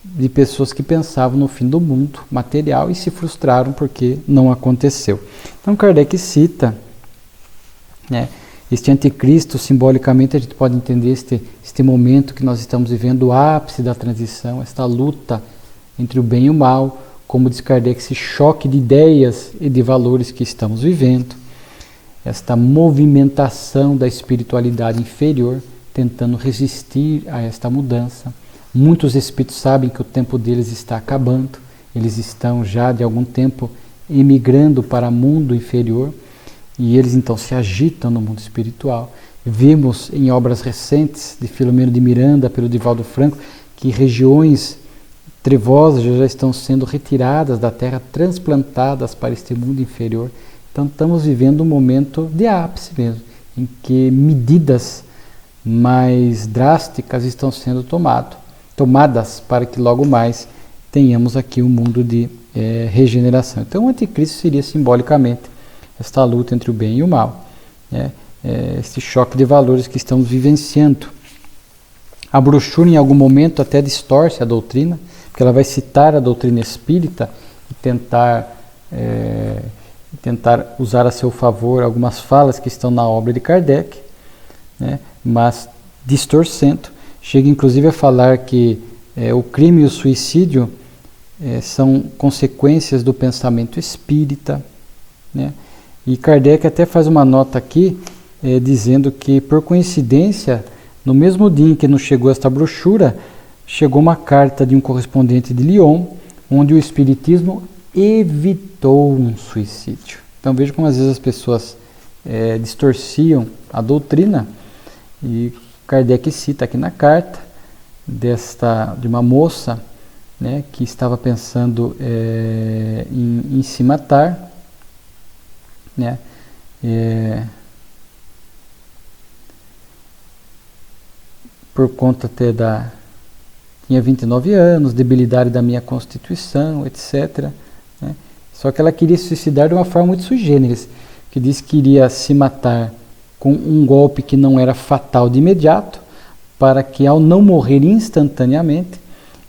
de pessoas que pensavam no fim do mundo material e se frustraram porque não aconteceu. Então Kardec cita, né, este anticristo. Simbolicamente a gente pode entender este momento que nós estamos vivendo, o ápice da transição, esta luta entre o bem e o mal, como diz Kardec, esse choque de ideias e de valores que estamos vivendo, esta movimentação da espiritualidade inferior, tentando resistir a esta mudança. Muitos espíritos sabem que o tempo deles está acabando, eles estão já de algum tempo emigrando para o mundo inferior, e eles então se agitam no mundo espiritual. Vimos em obras recentes de Filomeno de Miranda, pelo Divaldo Franco, que regiões trevosas já estão sendo retiradas da Terra, transplantadas para este mundo inferior. Então estamos vivendo um momento de ápice mesmo, em que medidas mais drásticas estão sendo tomadas para que logo mais tenhamos aqui um mundo de regeneração. Então o anticristo seria simbolicamente esta luta entre o bem e o mal, né? Esse choque de valores que estamos vivenciando. A brochura em algum momento até distorce a doutrina, porque ela vai citar a doutrina espírita e tentar usar a seu favor algumas falas que estão na obra de Kardec, né? Mas distorcendo. Chega inclusive a falar que o crime e o suicídio são consequências do pensamento espírita, né? E Kardec até faz uma nota aqui, dizendo que, por coincidência, no mesmo dia em que nos chegou esta brochura, chegou uma carta de um correspondente de Lyon, onde o Espiritismo evitou um suicídio. Então veja como às vezes as pessoas distorciam a doutrina, e Kardec cita aqui na carta de uma moça, né, que estava pensando em se matar, né, por conta até tinha 29 anos, debilidade da minha constituição, etc., né? Só que ela queria se suicidar de uma forma muito sui generis, que disse que iria se matar com um golpe que não era fatal de imediato, para que ao não morrer instantaneamente,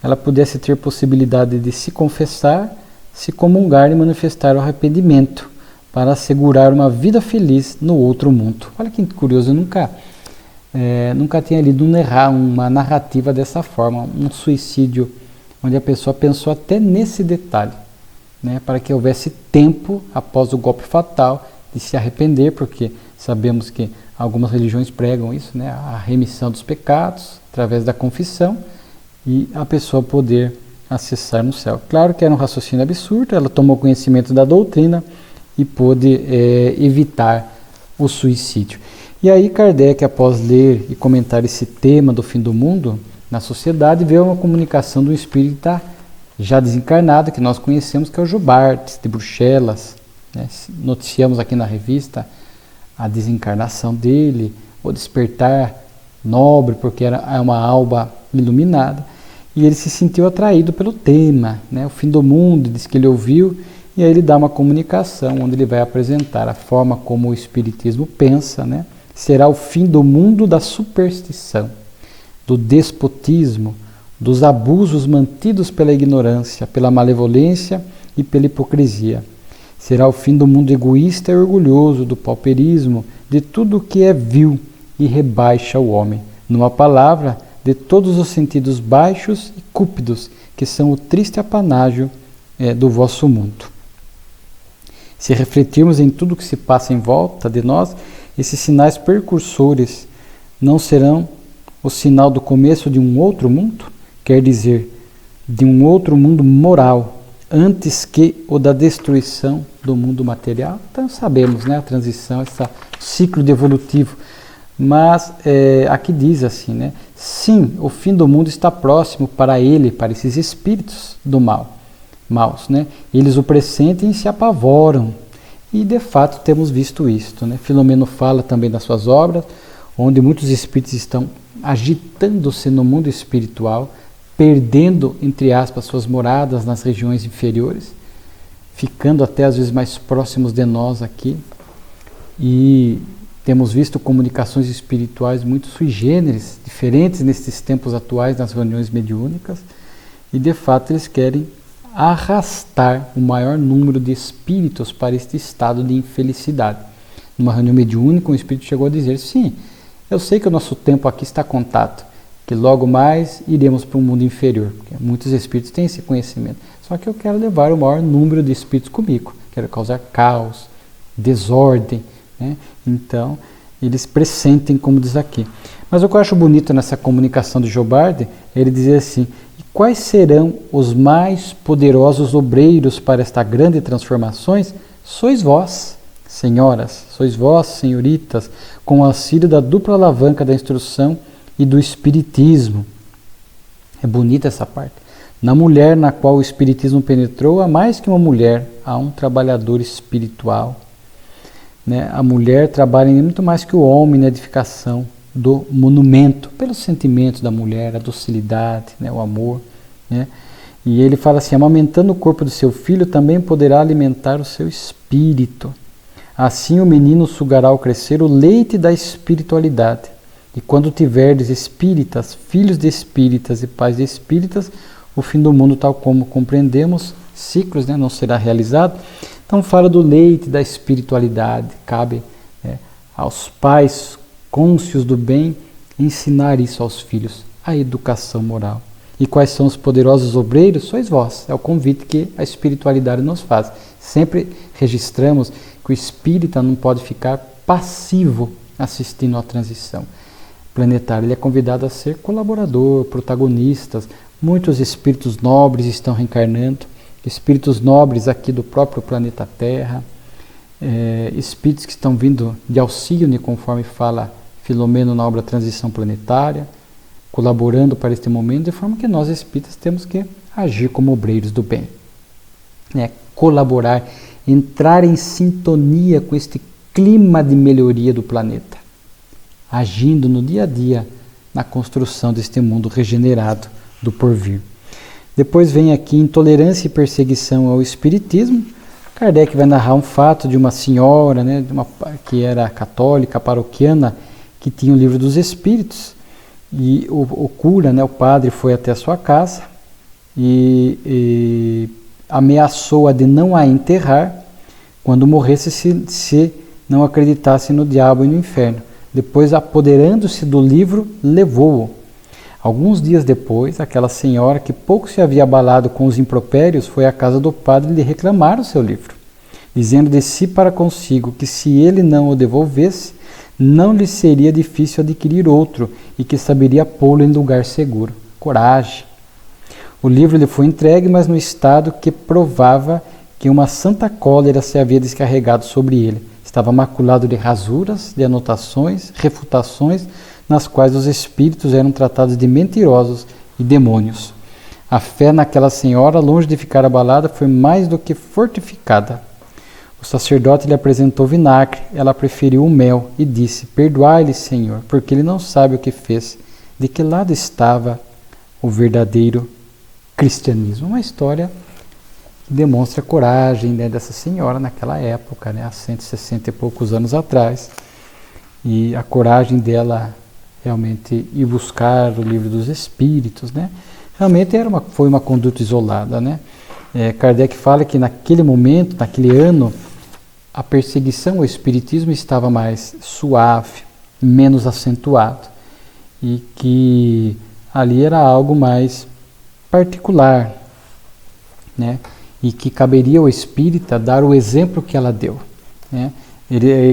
ela pudesse ter possibilidade de se confessar, se comungar e manifestar o arrependimento, para assegurar uma vida feliz no outro mundo. Olha que curioso, eu nunca tinha lido uma narrativa dessa forma, um suicídio onde a pessoa pensou até nesse detalhe, né, para que houvesse tempo após o golpe fatal de se arrepender, porque sabemos que algumas religiões pregam isso, né, a remissão dos pecados através da confissão e a pessoa poder acessar no céu. Claro que era um raciocínio absurdo, ela tomou conhecimento da doutrina e pôde evitar o suicídio. E aí Kardec, após ler e comentar esse tema do fim do mundo na sociedade, veio uma comunicação do espírita já desencarnado, que nós conhecemos, que é o Jobartes, de Bruxelas, né? Noticiamos aqui na revista a desencarnação dele, o despertar nobre, porque é uma alba iluminada, e ele se sentiu atraído pelo tema, né? O fim do mundo, diz que ele ouviu, e aí ele dá uma comunicação onde ele vai apresentar a forma como o Espiritismo pensa, né? Será o fim do mundo da superstição, do despotismo, dos abusos mantidos pela ignorância, pela malevolência e pela hipocrisia. Será o fim do mundo egoísta e orgulhoso, do pauperismo, de tudo que é vil e rebaixa o homem. Numa palavra, de todos os sentidos baixos e cúpidos, que são o triste apanágio do vosso mundo. Se refletirmos em tudo que se passa em volta de nós, esses sinais precursores não serão o sinal do começo de um outro mundo? Quer dizer, de um outro mundo moral, antes que o da destruição do mundo material? Então sabemos, né, a transição, esse ciclo de evolutivo. Mas aqui diz assim, né? Sim, o fim do mundo está próximo para ele, para esses espíritos do maus, né? Eles o pressentem e se apavoram. E de fato temos visto isto, né? Filomeno fala também das suas obras, onde muitos espíritos estão agitando-se no mundo espiritual, perdendo, entre aspas, suas moradas nas regiões inferiores, ficando até às vezes mais próximos de nós aqui. E temos visto comunicações espirituais muito sui generis, diferentes nesses tempos atuais, nas reuniões mediúnicas, e de fato eles querem arrastar o maior número de espíritos para este estado de infelicidade. Numa reunião mediúnica, um espírito chegou a dizer: sim, eu sei que o nosso tempo aqui está contado, que logo mais iremos para um mundo inferior, porque muitos espíritos têm esse conhecimento, só que eu quero levar o maior número de espíritos comigo, quero causar caos, desordem, né? Então, eles pressentem, como diz aqui. Mas o que eu acho bonito nessa comunicação de Jobarde, é ele dizer assim: e quais serão os mais poderosos obreiros para esta grande transformações? Sois vós, senhoras, sois vós, senhoritas, com o auxílio da dupla alavanca da instrução e do espiritismo. É bonita essa parte. Na mulher na qual o espiritismo penetrou, há mais que uma mulher, há um trabalhador espiritual. Né? A mulher trabalha muito mais que o homem na edificação do monumento, pelos sentimentos da mulher, a docilidade, né? O amor. Né? E ele fala assim: amamentando o corpo do seu filho, também poderá alimentar o seu espírito. Assim o menino sugará ao crescer o leite da espiritualidade. E quando tiverdes espíritas, filhos de espíritas e pais de espíritas, o fim do mundo, tal como compreendemos, ciclos, né, não será realizado. Então fala do leite da espiritualidade. Cabe aos pais cônscios do bem ensinar isso aos filhos, a educação moral. E quais são os poderosos obreiros? Sois vós. É o convite que a espiritualidade nos faz. Sempre registramos que o espírita não pode ficar passivo assistindo à transição planetária. Ele é convidado a ser colaborador, protagonistas. Muitos espíritos nobres estão reencarnando, espíritos nobres aqui do próprio planeta Terra, espíritos que estão vindo de auxílio, conforme fala Filomeno na obra Transição Planetária, colaborando para este momento, de forma que nós espíritas temos que agir como obreiros do bem, né? Colaborar, entrar em sintonia com este clima de melhoria do planeta, agindo no dia a dia na construção deste mundo regenerado do porvir. Depois vem aqui intolerância e perseguição ao espiritismo. Kardec vai narrar um fato de uma senhora, né, que era católica, paroquiana, que tinha o livro dos espíritos, e o cura, né, o padre, foi até a sua casa e ameaçou-a de não a enterrar quando morresse se não acreditasse no diabo e no inferno. Depois, apoderando-se do livro, levou-o. Alguns dias depois, aquela senhora, que pouco se havia abalado com os impropérios, foi à casa do padre lhe reclamar o seu livro, dizendo de si para consigo que se ele não o devolvesse, não lhe seria difícil adquirir outro e que saberia pô-lo em lugar seguro. Coragem! O livro lhe foi entregue, mas no estado que provava que uma santa cólera se havia descarregado sobre ele. Estava maculado de rasuras, de anotações, refutações, nas quais os espíritos eram tratados de mentirosos e demônios. A fé naquela senhora, longe de ficar abalada, foi mais do que fortificada. O sacerdote lhe apresentou vinagre, ela preferiu o mel e disse: perdoai-lhe, Senhor, porque ele não sabe o que fez. De que lado estava o verdadeiro cristianismo? Uma história que demonstra a coragem, né, dessa senhora naquela época, né, há 160 e poucos anos atrás. E a coragem dela realmente ir buscar o livro dos Espíritos, né? Realmente foi uma conduta isolada, né? Kardec fala que naquele momento, naquele ano, a perseguição ao Espiritismo estava mais suave, menos acentuado, e que ali era algo mais particular, né? E que caberia ao espírita dar o exemplo que ela deu, né?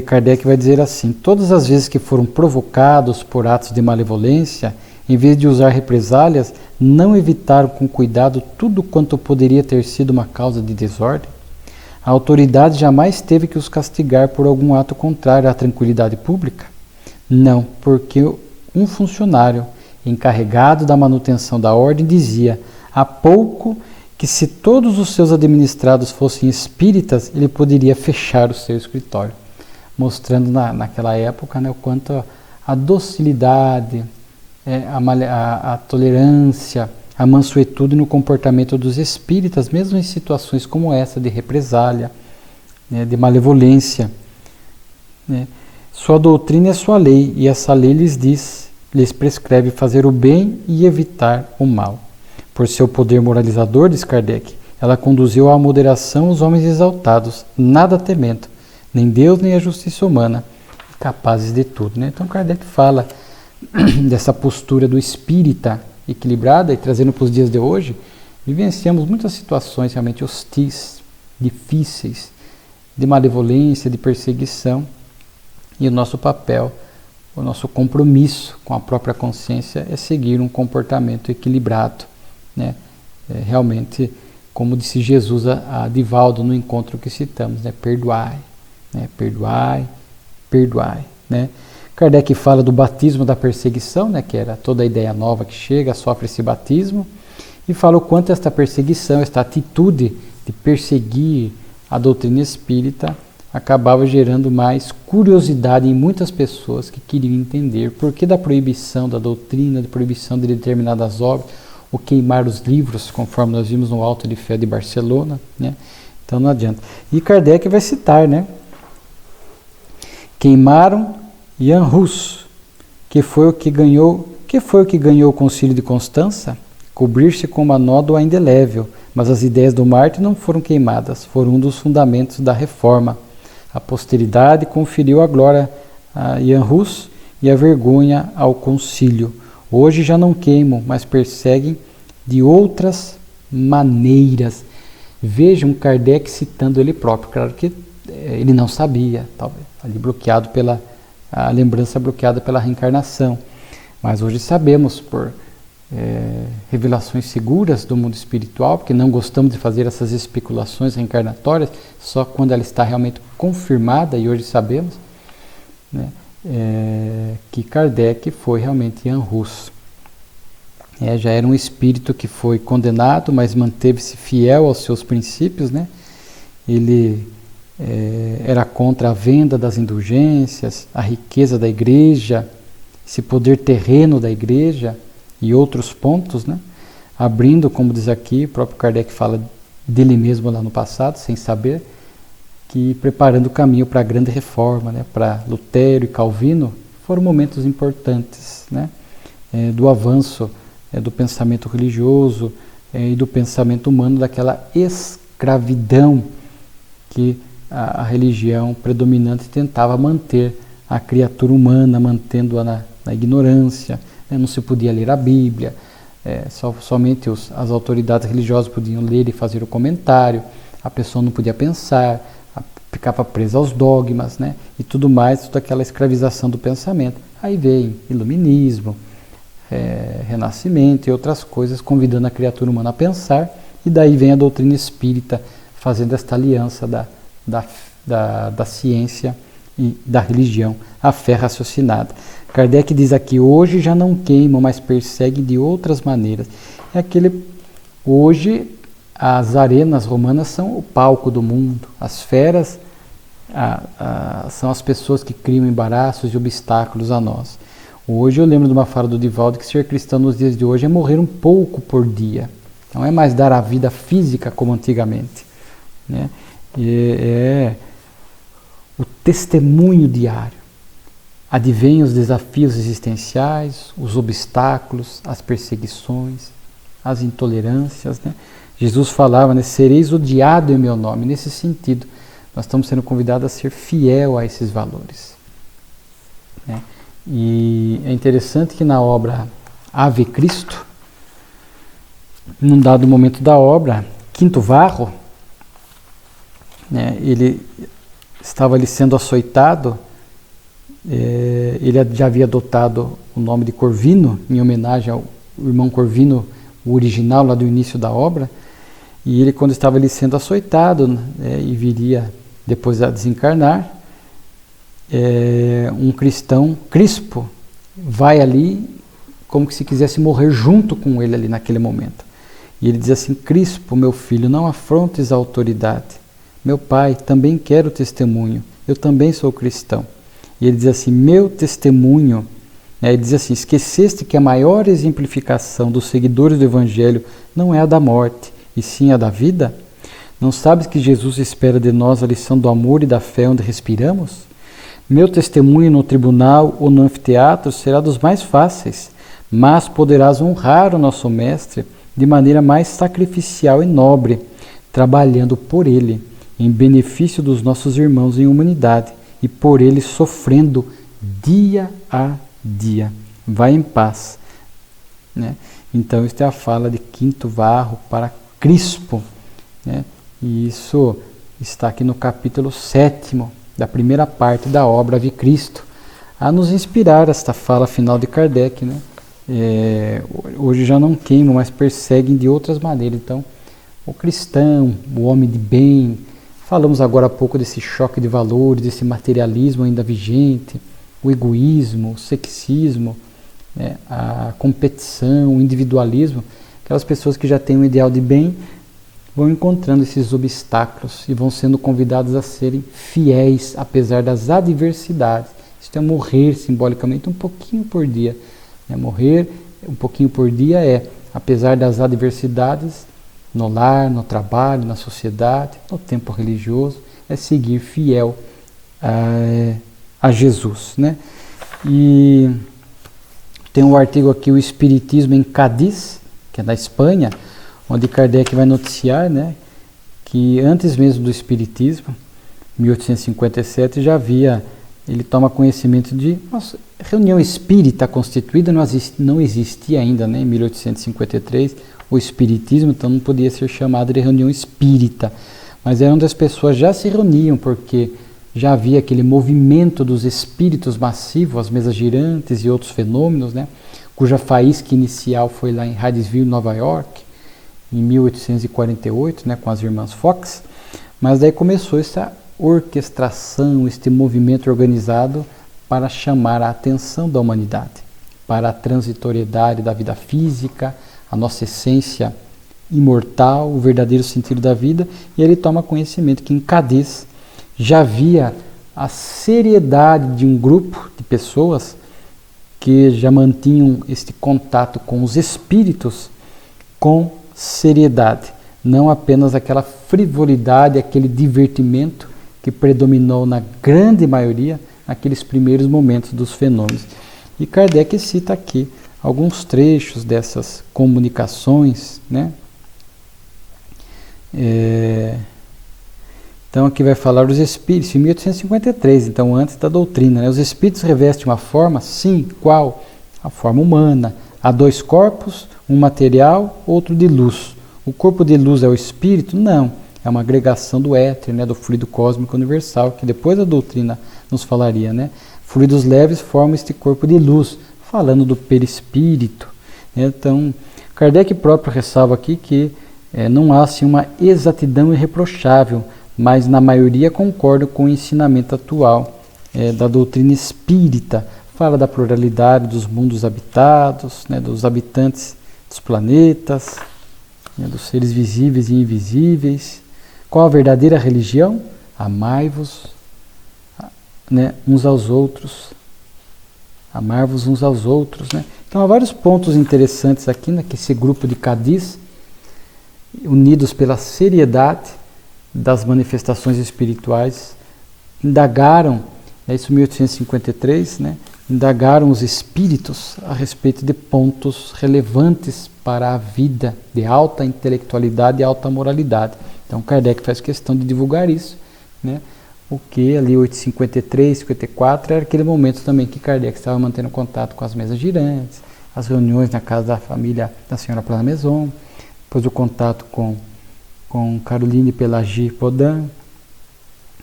Kardec vai dizer assim: todas as vezes que foram provocados por atos de malevolência, em vez de usar represálias, não evitaram com cuidado tudo quanto poderia ter sido uma causa de desordem? A autoridade jamais teve que os castigar por algum ato contrário à tranquilidade pública? Não, porque um funcionário encarregado da manutenção da ordem dizia há pouco que se todos os seus administrados fossem espíritas, ele poderia fechar o seu escritório, mostrando naquela época, né, o quanto a docilidade, a tolerância, a mansuetude no comportamento dos espíritas, mesmo em situações como essa de represália, né, de malevolência, né. Sua doutrina é sua lei, e essa lei lhes prescreve fazer o bem e evitar o mal. Por seu poder moralizador, diz Kardec, ela conduziu à moderação os homens exaltados, nada temendo, nem Deus nem a justiça humana, capazes de tudo, né? Então Kardec fala dessa postura do espírita equilibrada, e trazendo para os dias de hoje, vivenciamos muitas situações realmente hostis, difíceis, de malevolência, de perseguição, e o nosso papel, o nosso compromisso com a própria consciência é seguir um comportamento equilibrado, né? Realmente, como disse Jesus a Divaldo no encontro que citamos, né? Perdoai, né? Perdoai, perdoai, né? Kardec fala do batismo da perseguição, né? Que era toda a ideia nova que chega, sofre esse batismo, e fala o quanto esta perseguição, esta atitude de perseguir a doutrina espírita acabava gerando mais curiosidade em muitas pessoas que queriam entender por que da proibição da doutrina, da proibição de determinadas obras, o queimar os livros, conforme nós vimos no Auto de Fé de Barcelona, né? Então não adianta. E Kardec vai citar, né? Queimaram Jan Hus, que foi o que ganhou o Concílio de Constança, cobrir-se com uma nódoa indelével, mas as ideias do mártir não foram queimadas, foram um dos fundamentos da reforma. A posteridade conferiu a glória a Jan Hus e a vergonha ao concílio. Hoje já não queimam, mas perseguem de outras maneiras. Vejam Kardec citando ele próprio. Claro que ele não sabia, talvez, ali bloqueado a lembrança bloqueada pela reencarnação. Mas hoje sabemos por revelações seguras do mundo espiritual, porque não gostamos de fazer essas especulações reencarnatórias, só quando ela está realmente confirmada, e hoje sabemos, né, que Kardec foi realmente Jan Hus. Já era um espírito que foi condenado, mas manteve-se fiel aos seus princípios, né? Ele era contra a venda das indulgências, a riqueza da igreja, esse poder terreno da igreja e outros pontos, né? Abrindo, como diz aqui, o próprio Kardec fala dele mesmo lá no passado, sem saber, que preparando o caminho para a grande reforma, né? Para Lutero e Calvino, foram momentos importantes, né? Do avanço do pensamento religioso e do pensamento humano, daquela escravidão que a religião predominante tentava manter a criatura humana, mantendo-a na ignorância, né? Não se podia ler a Bíblia, somente as autoridades religiosas podiam ler e fazer o comentário, a pessoa não podia pensar, ficava presa aos dogmas, né? E tudo mais, toda aquela escravização do pensamento. Aí vem iluminismo, renascimento e outras coisas, convidando a criatura humana a pensar, e daí vem a doutrina espírita, fazendo esta aliança da ciência e da religião, a fé raciocinada. Kardec diz aqui: hoje já não queimam, mas perseguem de outras maneiras. Hoje as arenas romanas são o palco do mundo, as feras são as pessoas que criam embaraços e obstáculos a nós. Hoje eu lembro de uma fala do Divaldo que ser cristão nos dias de hoje é morrer um pouco por dia. Não é mais dar a vida física como antigamente, né? É o testemunho diário. Advêm os desafios existenciais, os obstáculos, as perseguições, as intolerâncias, né? Jesus falava, né, sereis odiado em meu nome. Nesse sentido, nós estamos sendo convidados a ser fiel a esses valores, né? E é interessante que na obra Ave Cristo, num dado momento da obra, Quinto Varro, né, ele estava ali sendo açoitado. Ele já havia adotado o nome de Corvino, em homenagem ao irmão Corvino, o original lá do início da obra. E ele, quando estava ali sendo açoitado, né, e viria depois a desencarnar, um cristão, Crispo, vai ali como que se quisesse morrer junto com ele ali naquele momento. E ele diz assim: Crispo, meu filho, não afrontes a autoridade. Meu pai, também quero testemunho. Eu também sou cristão. E ele diz assim: meu testemunho, né, ele diz assim: esqueceste que a maior exemplificação dos seguidores do Evangelho não é a da morte, e sim a da vida? Não sabes que Jesus espera de nós a lição do amor e da fé onde respiramos? Meu testemunho no tribunal ou no anfiteatro será dos mais fáceis, mas poderás honrar o nosso Mestre de maneira mais sacrificial e nobre, trabalhando por ele, em benefício dos nossos irmãos em humanidade, e por ele sofrendo dia a dia. Vai em paz, né? Então, isso é a fala de Quinto Varro para Crispo, né? E isso está aqui no capítulo 7º, da primeira parte da obra Ave Cristo, a nos inspirar esta fala final de Kardec, né? Hoje já não queimam, mas perseguem de outras maneiras. Então, o cristão, o homem de bem, falamos agora há pouco desse choque de valores, desse materialismo ainda vigente, o egoísmo, o sexismo, né, a competição, o individualismo. Aquelas pessoas que já têm um ideal de bem vão encontrando esses obstáculos e vão sendo convidadas a serem fiéis, apesar das adversidades. Isso é morrer simbolicamente um pouquinho por dia. Morrer um pouquinho por dia apesar das adversidades, no lar, no trabalho, na sociedade, no tempo religioso, é seguir fiel a Jesus, né? E tem um artigo aqui, o Espiritismo em Cádiz, que é da Espanha, onde Kardec vai noticiar, né, que antes mesmo do Espiritismo, 1857, já havia, ele toma conhecimento de reunião espírita constituída, não existia ainda, né, em 1853, o Espiritismo, então não podia ser chamado de reunião espírita, mas era onde as pessoas já se reuniam, porque já havia aquele movimento dos espíritos massivos, as mesas girantes e outros fenômenos, né, cuja faísca inicial foi lá em Hydesville, Nova York, em 1848, né, com as irmãs Fox, mas daí começou essa orquestração, este movimento organizado para chamar a atenção da humanidade, para a transitoriedade da vida física, a nossa essência imortal, o verdadeiro sentido da vida, e ele toma conhecimento que em Cádiz já havia a seriedade de um grupo de pessoas que já mantinham este contato com os espíritos com seriedade, não apenas aquela frivolidade, aquele divertimento que predominou na grande maioria naqueles primeiros momentos dos fenômenos. E Kardec cita aqui alguns trechos dessas comunicações, né? Então aqui vai falar dos espíritos, em 1853, então antes da doutrina, né? Os espíritos revestem uma forma? Sim. Qual? A forma humana. Há dois corpos, um material, outro de luz. O corpo de luz é o espírito? Não. É uma agregação do éter, né, do fluido cósmico universal, que depois a doutrina nos falaria, né? Fluidos leves formam este corpo de luz, falando do perispírito. Então, Kardec próprio ressalva aqui que não há assim, uma exatidão irreprochável, mas na maioria concordam com o ensinamento atual da doutrina espírita. Fala da pluralidade dos mundos habitados, né, dos habitantes dos planetas, né, dos seres visíveis e invisíveis. Qual a verdadeira religião? Amai-vos né, uns aos outros, amar-vos uns aos outros, né? Então há vários pontos interessantes aqui, né, que esse grupo de Cádiz, unidos pela seriedade das manifestações espirituais, indagaram, isso em 1853, né, indagaram os espíritos a respeito de pontos relevantes para a vida de alta intelectualidade e alta moralidade. Então Kardec faz questão de divulgar isso, né? O que ali 853, 54 era aquele momento também que Kardec estava mantendo contato com as mesas girantes, as reuniões na casa da família da senhora Planamaison, depois o contato com Caroline Pelagie Podin,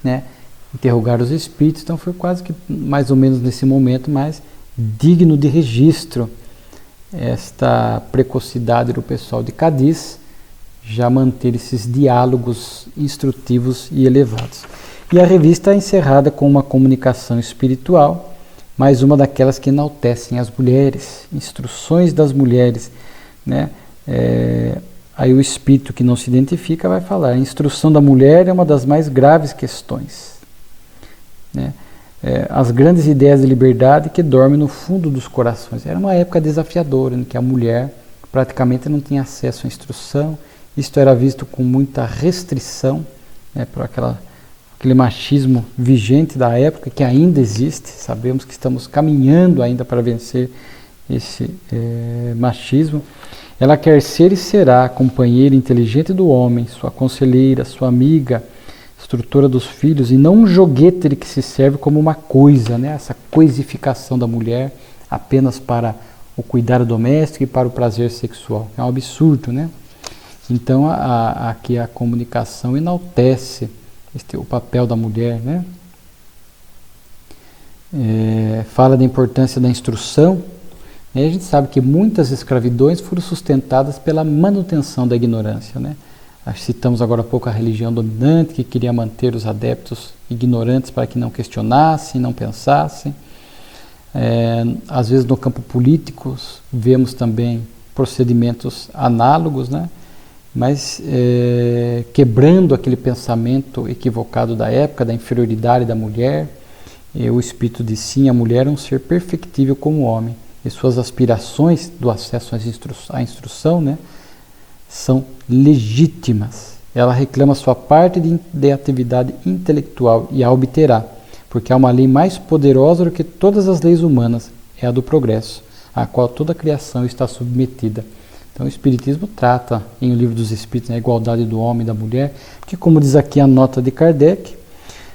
né? Interrogar os espíritos. Então foi quase que mais ou menos nesse momento, mas digno de registro esta precocidade do pessoal de Cádiz, já manter esses diálogos instrutivos e elevados. E a revista é encerrada com uma comunicação espiritual, mais uma daquelas que enaltecem as mulheres, instruções das mulheres, né? Aí o espírito que não se identifica vai falar: a instrução da mulher é uma das mais graves questões, né? As grandes ideias de liberdade que dormem no fundo dos corações. Era uma época desafiadora, em que a mulher praticamente não tinha acesso à instrução. Isto era visto com muita restrição, né, por aquele machismo vigente da época, que ainda existe. Sabemos que estamos caminhando ainda para vencer esse machismo. Ela quer ser e será a companheira inteligente do homem, sua conselheira, sua amiga, instrutora dos filhos, e não um joguete de que se serve como uma coisa, né? Essa coisificação da mulher apenas para o cuidado doméstico e para o prazer sexual. É um absurdo, né? Então aqui a comunicação enaltece o papel da mulher, né? Fala da importância da instrução. A gente sabe que muitas escravidões foram sustentadas pela manutenção da ignorância, né? Citamos agora há pouco a religião dominante, que queria manter os adeptos ignorantes para que não questionassem, não pensassem. Às vezes no campo político vemos também procedimentos análogos, né? Mas quebrando aquele pensamento equivocado da época, da inferioridade da mulher. O Espírito diz: sim, a mulher é um ser perfectível como o homem, e suas aspirações do acesso à instrução, né, são legítimas. Ela reclama sua parte de atividade intelectual e a obterá, porque há uma lei mais poderosa do que todas as leis humanas, é a do progresso, a qual toda a criação está submetida. Então o Espiritismo trata, em O Livro dos Espíritos, a igualdade do homem e da mulher, que, como diz aqui a nota de Kardec,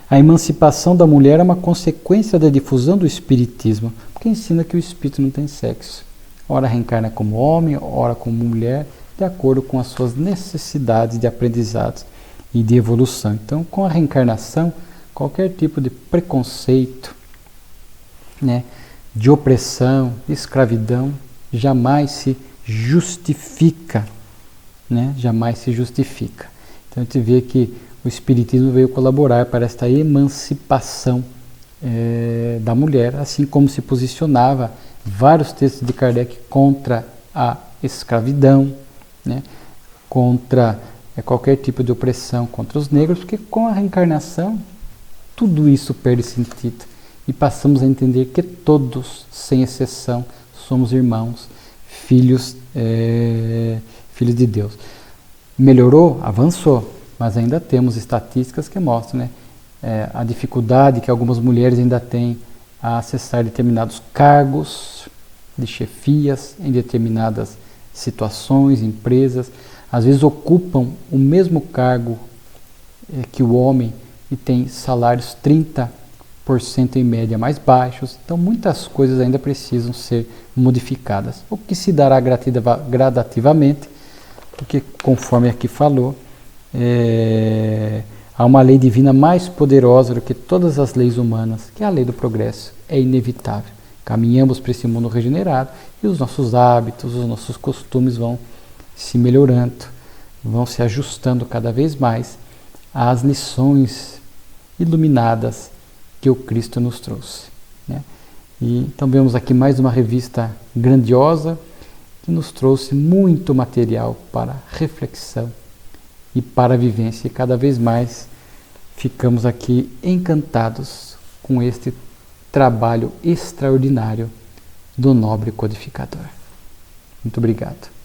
a emancipação da mulher é uma consequência da difusão do Espiritismo, porque ensina que o espírito não tem sexo. Ora reencarna como homem, ora como mulher, de acordo com as suas necessidades de aprendizado e de evolução. Então, com a reencarnação, qualquer tipo de preconceito, né, de opressão, de escravidão, jamais se justifica, né? Jamais se justifica. Então a gente vê que o Espiritismo veio colaborar para esta emancipação da mulher, assim como se posicionava vários textos de Kardec contra a escravidão, né? Contra qualquer tipo de opressão contra os negros, porque com a reencarnação tudo isso perde sentido e passamos a entender que todos, sem exceção, somos irmãos, filhos de Deus. Melhorou? Avançou, mas ainda temos estatísticas que mostram, né, a dificuldade que algumas mulheres ainda têm a acessar determinados cargos de chefias em determinadas situações, empresas. Às vezes ocupam o mesmo cargo que o homem e tem salários 30% em média mais baixos. Então muitas coisas ainda precisam ser modificadas, o que se dará gradativamente, porque, conforme aqui falou, há uma lei divina mais poderosa do que todas as leis humanas, que é a lei do progresso. É inevitável. Caminhamos para esse mundo regenerado e os nossos hábitos, os nossos costumes vão se melhorando, vão se ajustando cada vez mais às lições iluminadas que o Cristo nos trouxe, né? E então vemos aqui mais uma revista grandiosa que nos trouxe muito material para reflexão e para a vivência, e cada vez mais ficamos aqui encantados com este trabalho extraordinário do nobre codificador. Muito obrigado.